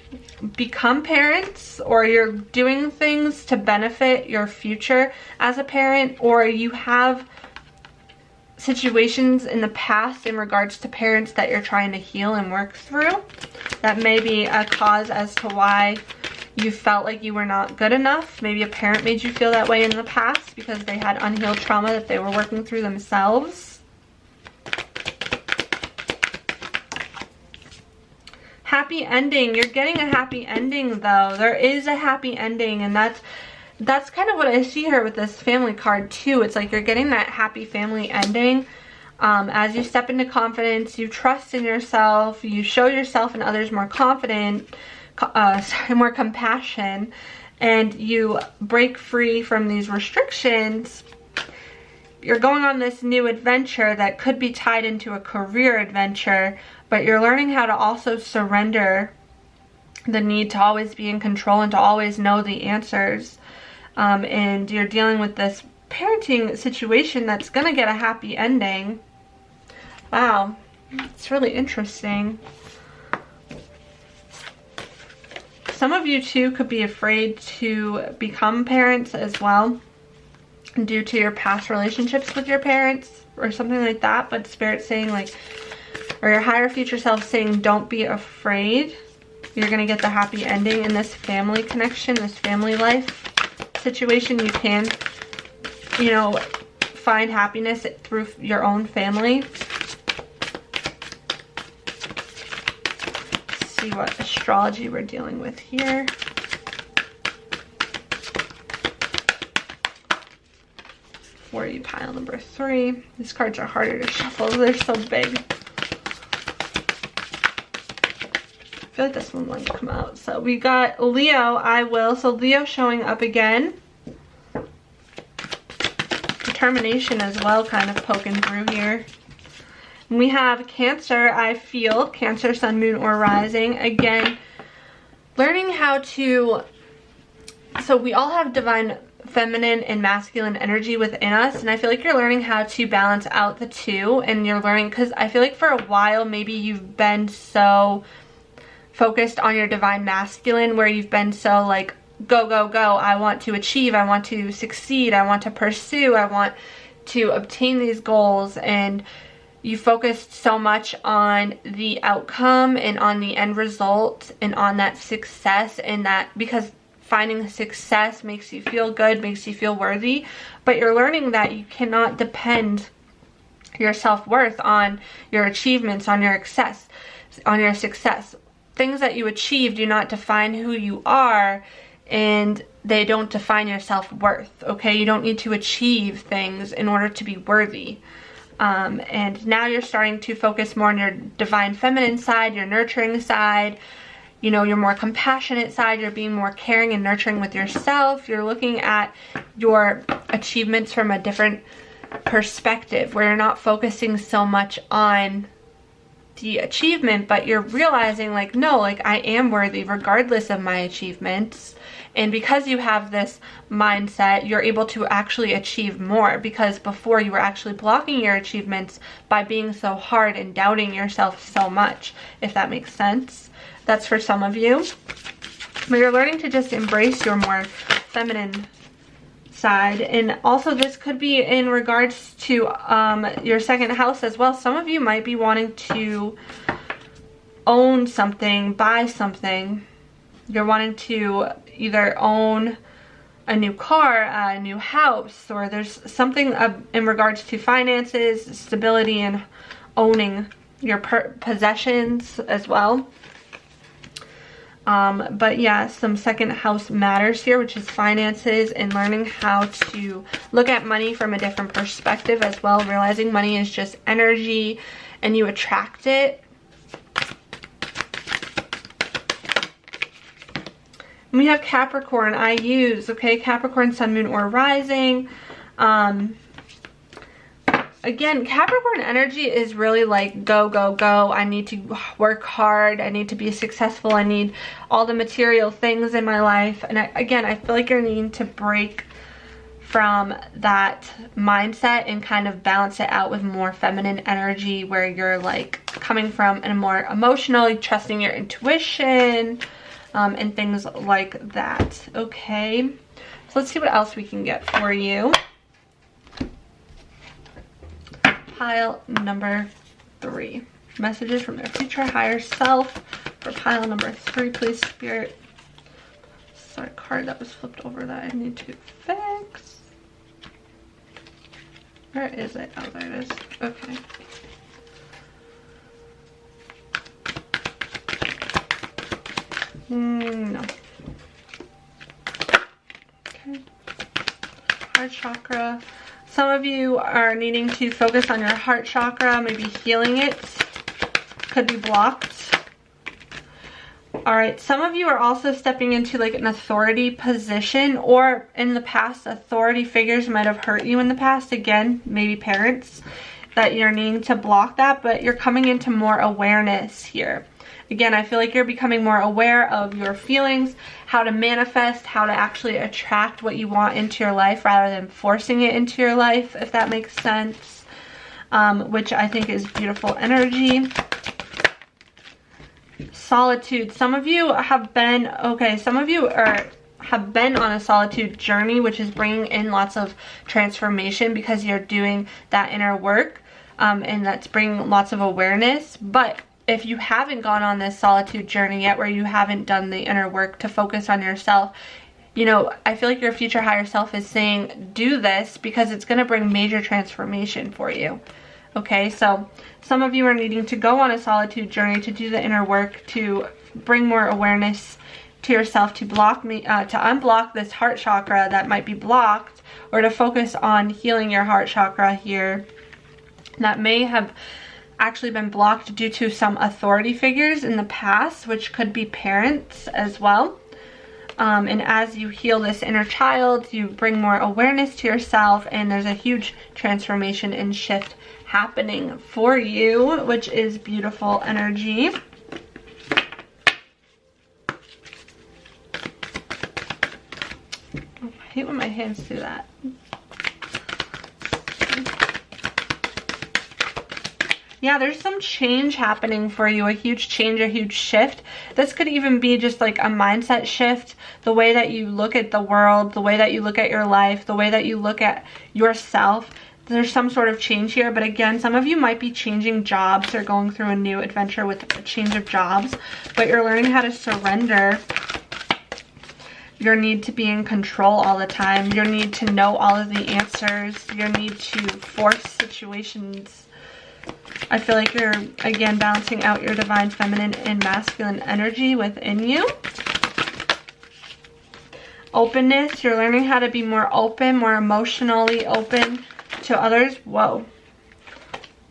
become parents, or you're doing things to benefit your future as a parent, or you have situations in the past in regards to parents that you're trying to heal and work through. That may be a cause as to why you felt like you were not good enough. Maybe a parent made you feel that way in the past because they had unhealed trauma that they were working through themselves. Happy ending. You're getting a happy ending though. There is a happy ending, and that's kind of what I see here with this family card too. It's like you're getting that happy family ending. As you step into confidence, you trust in yourself, you show yourself and others more confident, more compassion, and you break free from these restrictions. You're going on this new adventure that could be tied into a career adventure, but you're learning how to also surrender the need to always be in control and to always know the answers. And you're dealing with this parenting situation that's going to get a happy ending. Wow, it's really interesting. Some of you too could be afraid to become parents as well, due to your past relationships with your parents or something like that. But Spirit's saying, like, or your higher future self saying, don't be afraid. You're going to get the happy ending in this family connection, this family life situation. You can, you know, find happiness through your own family. Let's see what astrology we're dealing with here. For you, pile number 3. These cards are harder to shuffle. They're so big. I feel like this one wanted to come out. So we got Leo, I will. So Leo showing up again. Determination as well, kind of poking through here. And we have Cancer, I feel. Cancer, Sun, Moon, or Rising. Again, learning how to... So we all have divine feminine and masculine energy within us, and I feel like you're learning how to balance out the two. And you're learning, because I feel like for a while maybe you've been so focused on your divine masculine, where you've been so like, go, go, go, I want to achieve, I want to succeed, I want to pursue, I want to obtain these goals, and you focused so much on the outcome and on the end result and on that success, and that because finding success makes you feel good, makes you feel worthy. But you're learning that you cannot depend your self-worth on your achievements, on your success. Things that you achieve do not define who you are, and they don't define your self-worth, okay? You don't need to achieve things in order to be worthy. And now you're starting to focus more on your divine feminine side, your nurturing side, you know, your more compassionate side. You're being more caring and nurturing with yourself. You're looking at your achievements from a different perspective, where you're not focusing so much on the achievement, but you're realizing, like, no, like, I am worthy regardless of my achievements. And because you have this mindset, you're able to actually achieve more, because before you were actually blocking your achievements by being so hard and doubting yourself so much, if that makes sense. That's for some of you. But you're learning to just embrace your more feminine side. And also this could be in regards to your second house as well. Some of you might be wanting to own something, buy something. You're wanting to either own a new car, a new house, or there's something in regards to finances, stability, and owning your possessions as well. But yeah, some second house matters here, which is finances and learning how to look at money from a different perspective as well, realizing money is just energy and you attract it. We have Capricorn, I use, okay, Capricorn, sun, moon, or rising. Again, Capricorn energy is really like go, go, go. I need to work hard. I need to be successful. I need all the material things in my life. And again, I feel like you're needing to break from that mindset and kind of balance it out with more feminine energy where you're like coming from a more emotional, trusting your intuition, and things like that. Okay, so let's see what else we can get for you. Pile number 3. Messages from their future higher self for pile number 3, please, Spirit. Sorry, card that was flipped over that I need to fix. Where is it? Oh, there it is. Okay. No. Okay. Heart chakra. Some of you are needing to focus on your heart chakra, maybe healing it. Could be blocked. Alright, some of you are also stepping into like an authority position, or in the past, authority figures might have hurt you in the past. Again, maybe parents, that you're needing to block that, but you're coming into more awareness here. Again, I feel like you're becoming more aware of your feelings, how to manifest, how to actually attract what you want into your life rather than forcing it into your life, if that makes sense, which I think is beautiful energy. Solitude. Some of you have been, okay, some of you have been on a solitude journey, which is bringing in lots of transformation because you're doing that inner work, and that's bringing lots of awareness. But if you haven't gone on this solitude journey yet, where you haven't done the inner work to focus on yourself, you know, I feel like your future higher self is saying, do this because it's going to bring major transformation for you. Okay, so some of you are needing to go on a solitude journey to do the inner work, to bring more awareness to yourself, to unblock this heart chakra that might be blocked, or to focus on healing your heart chakra here that may have actually been blocked due to some authority figures in the past, which could be parents as well. And as you heal this inner child, you bring more awareness to yourself, and there's a huge transformation and shift happening for you, which is beautiful energy. Oh, I hate when my hands do that. Yeah, there's some change happening for you, a huge change, a huge shift. This could even be just like a mindset shift, the way that you look at the world, the way that you look at your life, the way that you look at yourself. There's some sort of change here, but again, some of you might be changing jobs or going through a new adventure with a change of jobs, but you're learning how to surrender your need to be in control all the time, your need to know all of the answers, your need to force situations. I feel like you're, again, balancing out your divine feminine and masculine energy within you. Openness. You're learning how to be more open, more emotionally open to others. Whoa.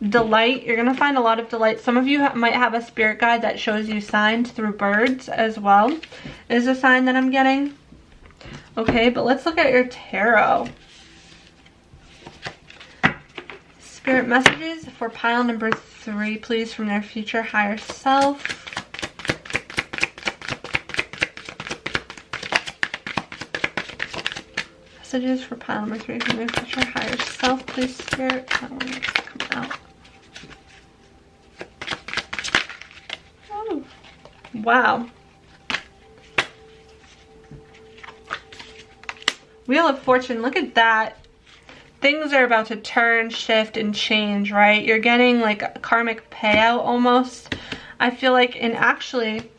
Delight. You're going to find a lot of delight. Some of you might have a spirit guide that shows you signs through birds as well. Is a sign that I'm getting. Okay, but let's look at your tarot. Spirit messages for pile number 3, please, from their future higher self. Messages for pile number 3 from their future higher self, please, Spirit. That one needs to come out. Oh, wow. Wheel of Fortune, look at that. Things are about to turn, shift, and change, right? You're getting like a karmic payout almost. I feel like, and actually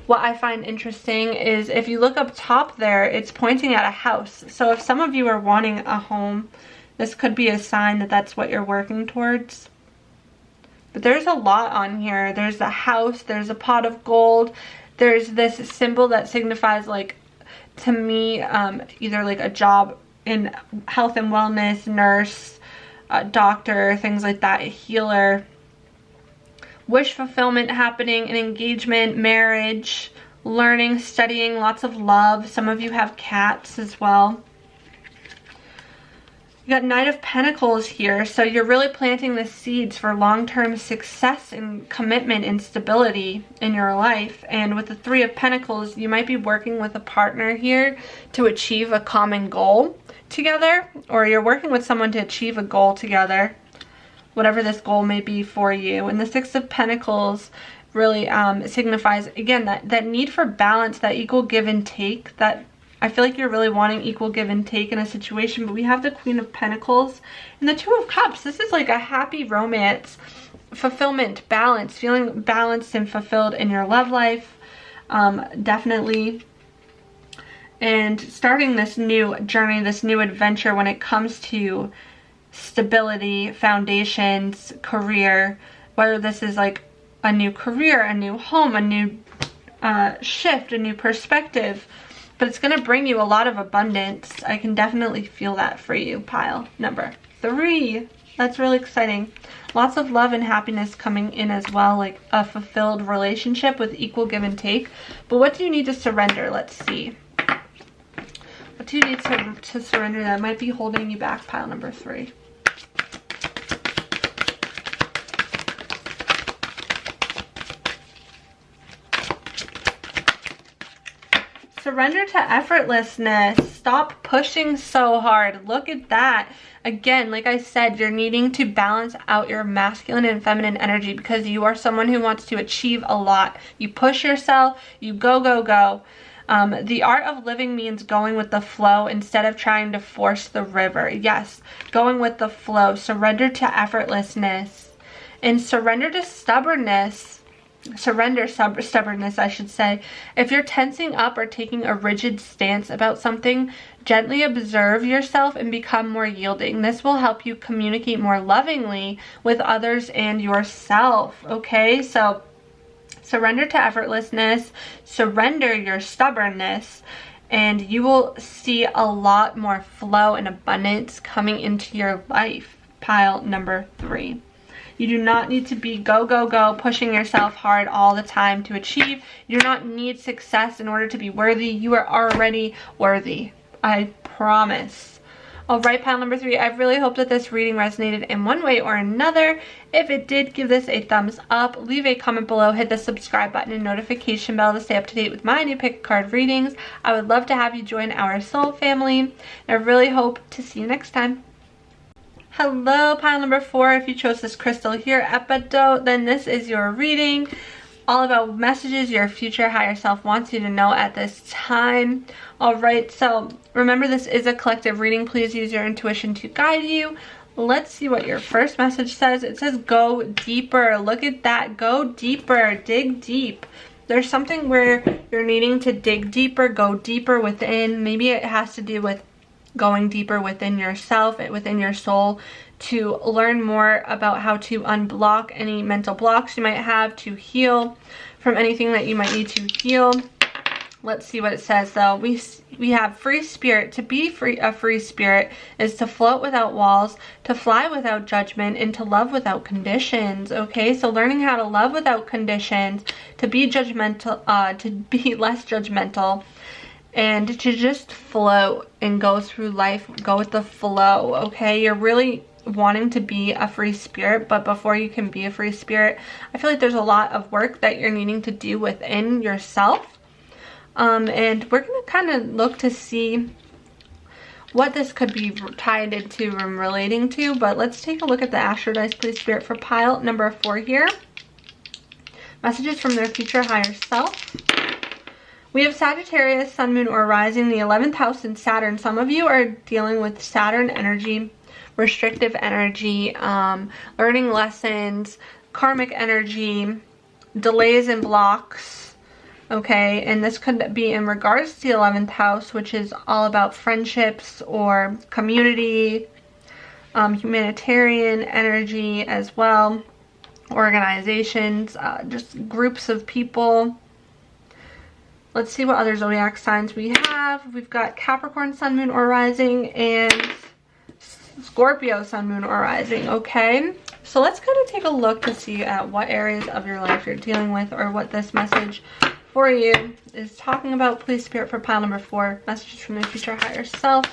what I find interesting is if you look up top there, it's pointing at a house. So if some of you are wanting a home, this could be a sign that that's what you're working towards. But there's a lot on here. There's a house, there's a pot of gold, there's this symbol that signifies, like, to me, either like a job in health and wellness, nurse, doctor, things like that, a healer, wish fulfillment happening, an engagement, marriage, learning, studying, lots of love. Some of you have cats as well. You got Knight of Pentacles here, so you're really planting the seeds for long-term success and commitment and stability in your life. And with the Three of Pentacles, you might be working with a partner here to achieve a common goal together, or you're working with someone to achieve a goal together, whatever this goal may be for you. And the Six of Pentacles really signifies, again, that need for balance, that equal give and take, that I feel like you're really wanting equal give and take in a situation. But we have the Queen of Pentacles and the Two of Cups. This is like a happy romance, fulfillment, balance, feeling balanced and fulfilled in your love life, definitely. And starting this new journey, this new adventure when it comes to stability, foundations, career, whether this is like a new career, a new home, a new shift, a new perspective. But it's going to bring you a lot of abundance. I can definitely feel that for you, pile number 3. That's really exciting. Lots of love and happiness coming in as well, like a fulfilled relationship with equal give and take. But what do you need to surrender? Let's see. What do you need to surrender that might be holding you back, pile number 3? Surrender to effortlessness. Stop pushing so hard. Look at that. Again, like I said, you're needing to balance out your masculine and feminine energy because you are someone who wants to achieve a lot. You push yourself. You go, go, go. The art of living means going with the flow instead of trying to force the river. Yes, going with the flow. Surrender to effortlessness. And surrender to stubbornness. Surrender stubbornness, I should say. If you're tensing up or taking a rigid stance about something, gently observe yourself and become more yielding. This will help you communicate more lovingly with others and yourself. Okay, so surrender to effortlessness, surrender your stubbornness, and you will see a lot more flow and abundance coming into your life. Pile number 3. You do not need to be go, go, go, pushing yourself hard all the time to achieve. You do not need success in order to be worthy. You are already worthy. I promise. Alright, pile number 3, I really hope that this reading resonated in one way or another. If it did, give this a thumbs up. Leave a comment below. Hit the subscribe button and notification bell to stay up to date with my new pick a card readings. I would love to have you join our soul family. I really hope to see you next time. Hello, pile number 4. If you chose this crystal here, Epidote, then this is your reading. All about messages your future higher self wants you to know at this time. Alright, so remember this is a collective reading. Please use your intuition to guide you. Let's see what your first message says. It says go deeper. Look at that. Go deeper. Dig deep. There's something where you're needing to dig deeper, go deeper within. Maybe it has to do with going deeper within yourself, within your soul, to learn more about how to unblock any mental blocks you might have, to heal from anything that you might need to heal. Let's see what it says though. We have free spirit. To be a free spirit is to float without walls, to fly without judgment, and to love without conditions. Okay, so learning how to love without conditions, to be judgmental, to be less judgmental, and to just float and go through life, go with the flow. Okay, you're really wanting to be a free spirit, but before you can be a free spirit, I feel like there's a lot of work that you're needing to do within yourself. And we're going to kind of look to see what this could be tied into and relating to, but let's take a look at the Astro Dice, please, Spirit, for pile number 4 here. Messages from their future higher self. We have Sagittarius, Sun, Moon, or Rising, the 11th house, and Saturn. Some of you are dealing with Saturn energy, restrictive energy, learning lessons, karmic energy, delays and blocks. Okay, and this could be in regards to the 11th house, which is all about friendships or community, humanitarian energy as well, organizations, just groups of people. Let's see what other zodiac signs we have. We've got Capricorn, Sun, Moon, or Rising, and Scorpio, Sun, Moon, or Rising. Okay, so let's kind of take a look to see at what areas of your life you're dealing with, or what this message for you is talking about. Please, Spirit, for pile number 4, messages from your future higher self.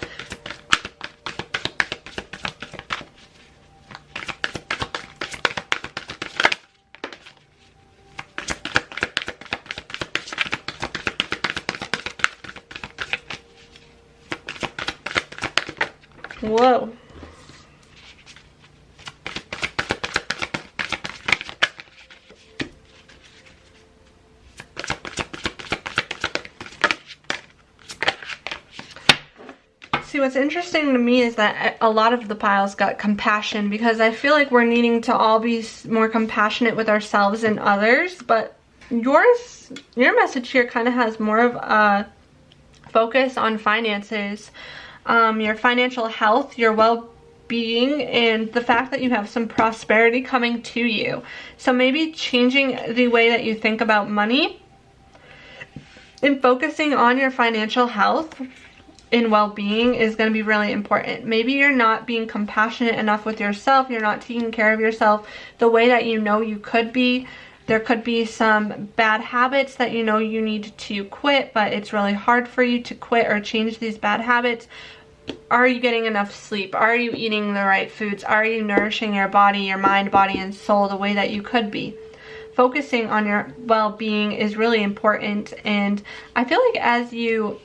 Whoa. See, what's interesting to me is that a lot of the piles got compassion, because I feel like we're needing to all be more compassionate with ourselves and others, but your message here kind of has more of a focus on finances, your financial health, your well-being, and the fact that you have some prosperity coming to you. So maybe changing the way that you think about money and focusing on your financial health and well-being is going to be really important. Maybe you're not being compassionate enough with yourself. You're not taking care of yourself the way that you know you could be. There could be some bad habits that you know you need to quit, but it's really hard for you to quit or change these bad habits. Are you getting enough sleep? Are you eating the right foods? Are you nourishing your body, your mind, body, and soul the way that you could be? Focusing on your well-being is really important, and I feel like as you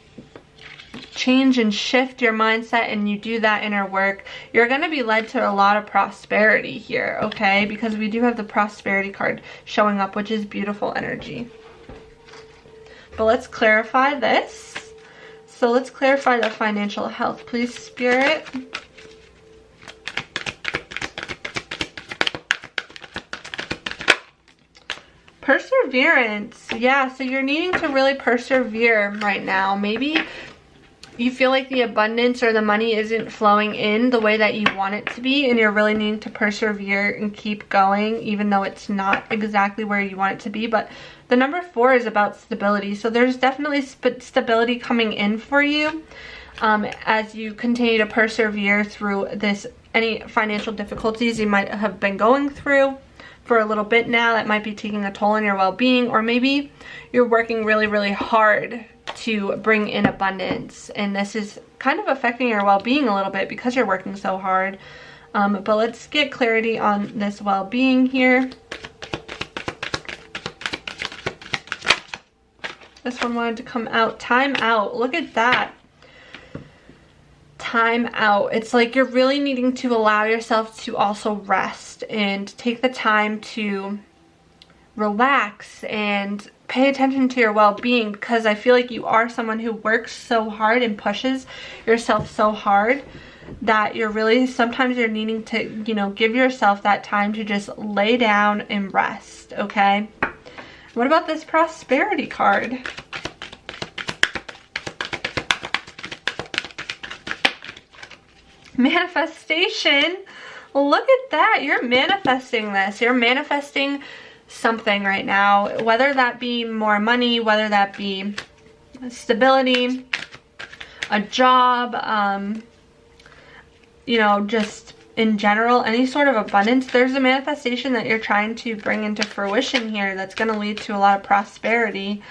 change and shift your mindset and you do that inner work, you're going to be led to a lot of prosperity here, okay? Because we do have the prosperity card showing up, which is beautiful energy. But let's clarify this. So let's clarify the financial health, please, Spirit. Perseverance. Yeah, so you're needing to really persevere right now. Maybe you feel like the abundance or the money isn't flowing in the way that you want it to be, and you're really needing to persevere and keep going even though it's not exactly where you want it to be. But the number 4 is about stability, so there's definitely stability coming in for you as you continue to persevere through any financial difficulties you might have been going through for a little bit now. That might be taking a toll on your well-being, or maybe you're working really, really hard to bring in abundance, and this is kind of affecting your well-being a little bit because you're working so hard. But let's get clarity on this well-being here. This one wanted to come out. Time out. Look at that. Time out. It's like you're really needing to allow yourself to also rest and take the time to relax and pay attention to your well-being, because I feel like you are someone who works so hard and pushes yourself so hard that you're really, sometimes you're needing to, you know, give yourself that time to just lay down and rest, okay? What about this prosperity card? Manifestation. Look at that. You're manifesting this. You're manifesting something right now, whether that be more money, whether that be stability, a job, you know, just in general, any sort of abundance. There's a manifestation that you're trying to bring into fruition here that's going to lead to a lot of prosperity,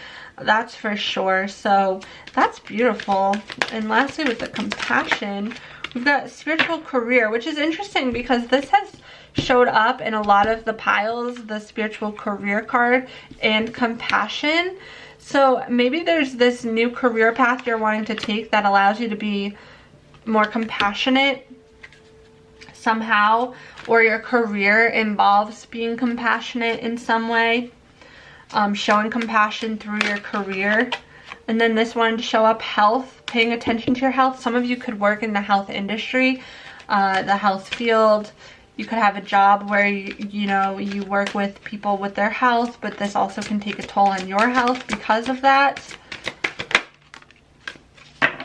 that's for sure. So that's beautiful. And lastly, with the compassion, we've got spiritual career, which is interesting because this has showed up in a lot of the piles, the spiritual career card and compassion. So maybe there's this new career path you're wanting to take that allows you to be more compassionate somehow, or your career involves being compassionate in some way, showing compassion through your career. And then this one to show up health, paying attention to your health. Some of you could work in the health industry, the health field. You could have a job where you know you work with people with their health, but this also can take a toll on your health because of that.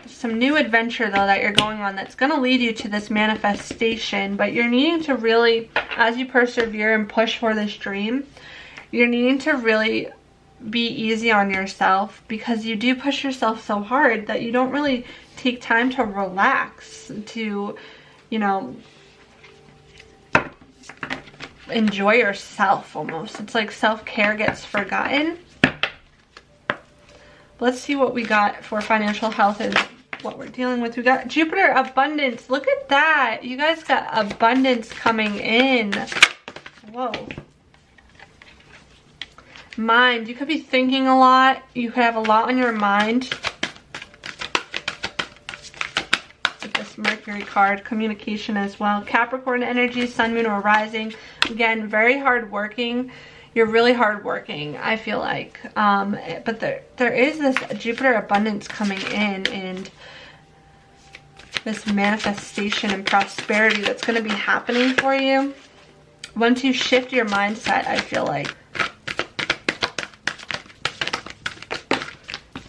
Some new adventure though that you're going on that's going to lead you to this manifestation, but you're needing to really, as you persevere and push for this dream, you're needing to really be easy on yourself, because you do push yourself so hard that you don't really take time to relax, to, you know, enjoy yourself almost. It's like self-care gets forgotten. Let's see what we got for financial health and what we're dealing with. We got Jupiter, abundance. Look at that. You guys got abundance coming in. Whoa. Mind. You could be thinking a lot. You could have a lot on your mind. With this Mercury card, communication as well. Capricorn energy, sun, moon, or rising. Again, very hard working. You're really hard working, I feel like. But there is this Jupiter abundance coming in, and this manifestation and prosperity that's going to be happening for you once you shift your mindset, I feel like.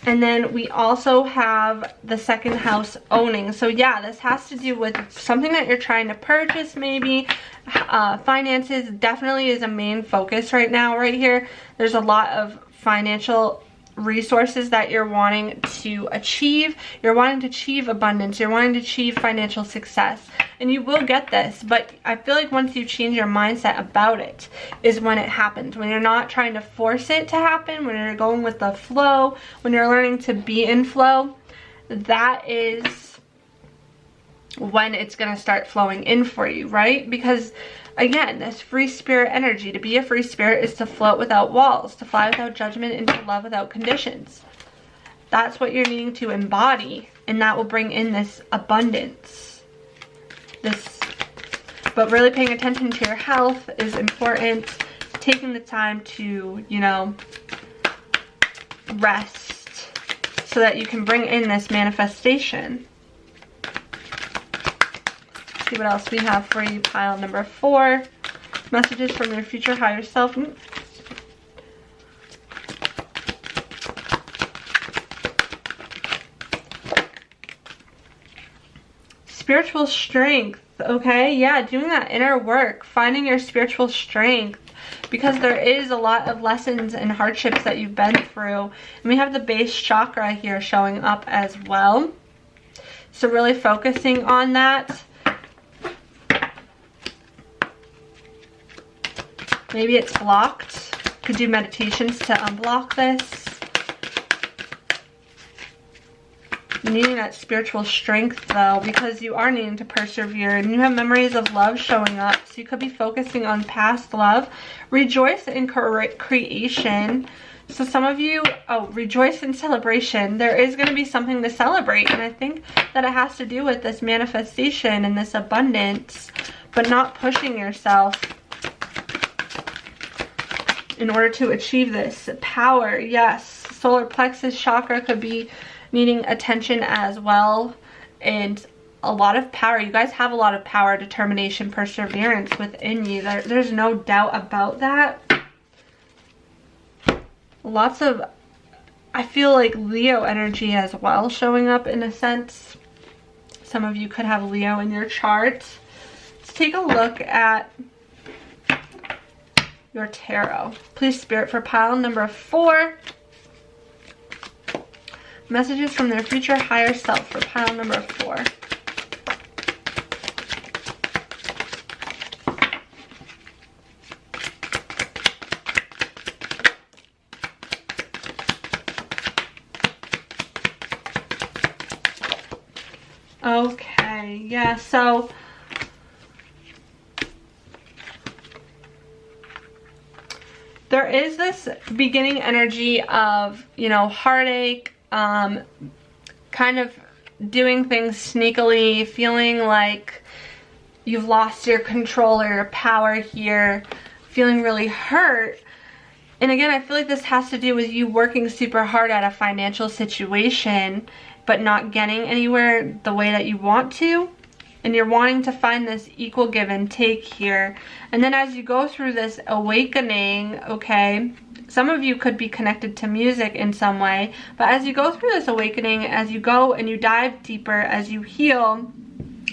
And then we also have the second house owning. So yeah, this has to do with something that you're trying to purchase maybe. Finances definitely is a main focus right now, right here. There's a lot of financial resources that you're wanting to achieve. You're wanting to achieve abundance. You're wanting to achieve financial success. And you will get this, but I feel like once you change your mindset about it is when it happens. When you're not trying to force it to happen, when you're going with the flow, when you're learning to be in flow, that is when it's going to start flowing in for you, right? Because again, this free spirit energy, to be a free spirit is to float without walls, to fly without judgment, and to love without conditions. That's what you're needing to embody, and that will bring in this abundance. But really paying attention to your health is important. Taking the time to, you know, rest so that you can bring in this manifestation. See what else we have for you. Pile number 4. Messages from your future higher self. Spiritual strength. Okay, yeah, doing that inner work, finding your spiritual strength, because there is a lot of lessons and hardships that you've been through. And we have the base chakra here showing up as well. So really focusing on that. Maybe it's blocked. Could do meditations to unblock this. Needing that spiritual strength though, because you are needing to persevere, and you have memories of love showing up, so you could be focusing on past love. Rejoice in creation. So some of you, rejoice in celebration. There is going to be something to celebrate, and I think that it has to do with this manifestation and this abundance, but not pushing yourself in order to achieve this power. Yes, solar plexus chakra could be needing attention as well, and a lot of power. You guys have a lot of power, determination, perseverance within you. There's no doubt about that. Lots of, I feel like, Leo energy as well showing up in a sense. Some of you could have Leo in your chart. Let's take a look at your tarot. Please, Spirit, for pile number 4. Messages from their future higher self for pile number 4. Okay, yeah, so there is this beginning energy of, you know, heartache, kind of doing things sneakily, feeling like you've lost your control or your power here, feeling really hurt. And again, I feel like this has to do with you working super hard at a financial situation, but not getting anywhere the way that you want to. And you're wanting to find this equal give and take here. And then as you go through this awakening, okay, some of you could be connected to music in some way, but as you go through this awakening, as you go and you dive deeper, as you heal,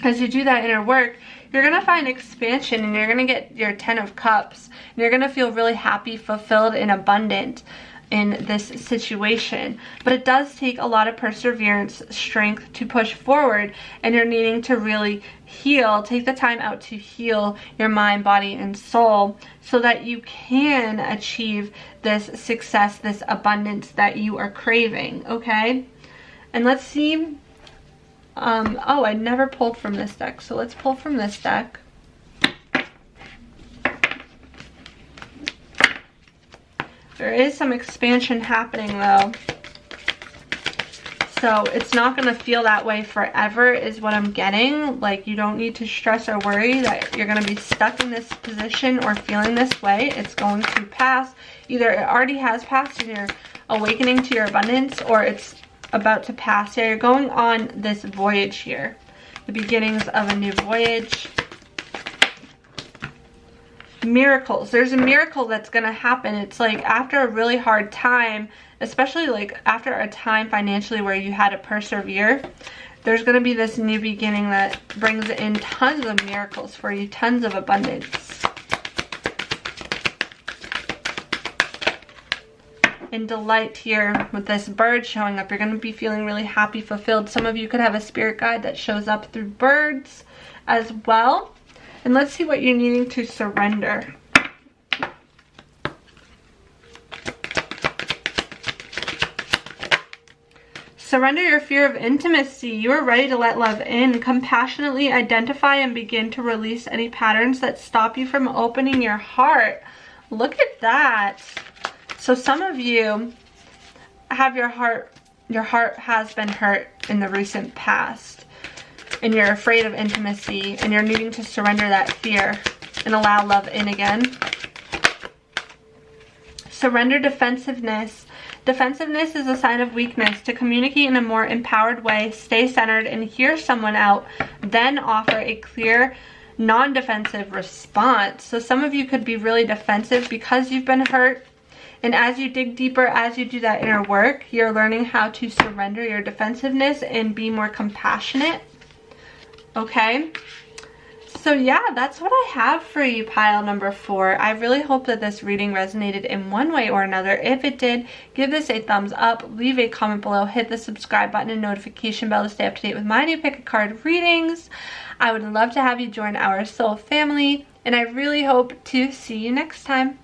as you do that inner work, you're going to find expansion, and you're going to get your 10 of Cups, and you're going to feel really happy, fulfilled, and abundant. in this situation. But it does take a lot of perseverance, strength to push forward, and you're needing to really heal. Take the time out to heal your mind, body, and soul so that you can achieve this success, this abundance that you are craving, okay? And let's see. Oh, I never pulled from this deck, so let's pull from this deck. There is some expansion happening though. So it's not going to feel that way forever is what I'm getting. Like, you don't need to stress or worry that you're going to be stuck in this position or feeling this way. It's going to pass. Either it already has passed and you're awakening to your abundance, or it's about to pass. Yeah, you're going on this voyage here. The beginnings of a new voyage. Miracles. There's a miracle that's going to happen. It's like after a really hard time, especially like after a time financially where you had to persevere, there's going to be this new beginning that brings in tons of miracles for you, tons of abundance. And delight here with this bird showing up. You're going to be feeling really happy, fulfilled. Some of you could have a spirit guide that shows up through birds as well. And let's see what you're needing to surrender. Surrender your fear of intimacy. You are ready to let love in. Compassionately identify and begin to release any patterns that stop you from opening your heart. Look at that. So some of you have your heart has been hurt in the recent past. And you're afraid of intimacy, and you're needing to surrender that fear and allow love in again. Surrender defensiveness. Defensiveness is a sign of weakness. To communicate in a more empowered way, stay centered and hear someone out, then offer a clear, non-defensive response. So some of you could be really defensive because you've been hurt. And as you dig deeper, as you do that inner work, you're learning how to surrender your defensiveness and be more compassionate. Okay, so yeah, that's what I have for you, pile number 4. I really hope that this reading resonated in one way or another. If it did, give this a thumbs up, leave a comment below, hit the subscribe button and notification bell to stay up to date with my new pick a card readings. I would love to have you join our soul family, and I really hope to see you next time.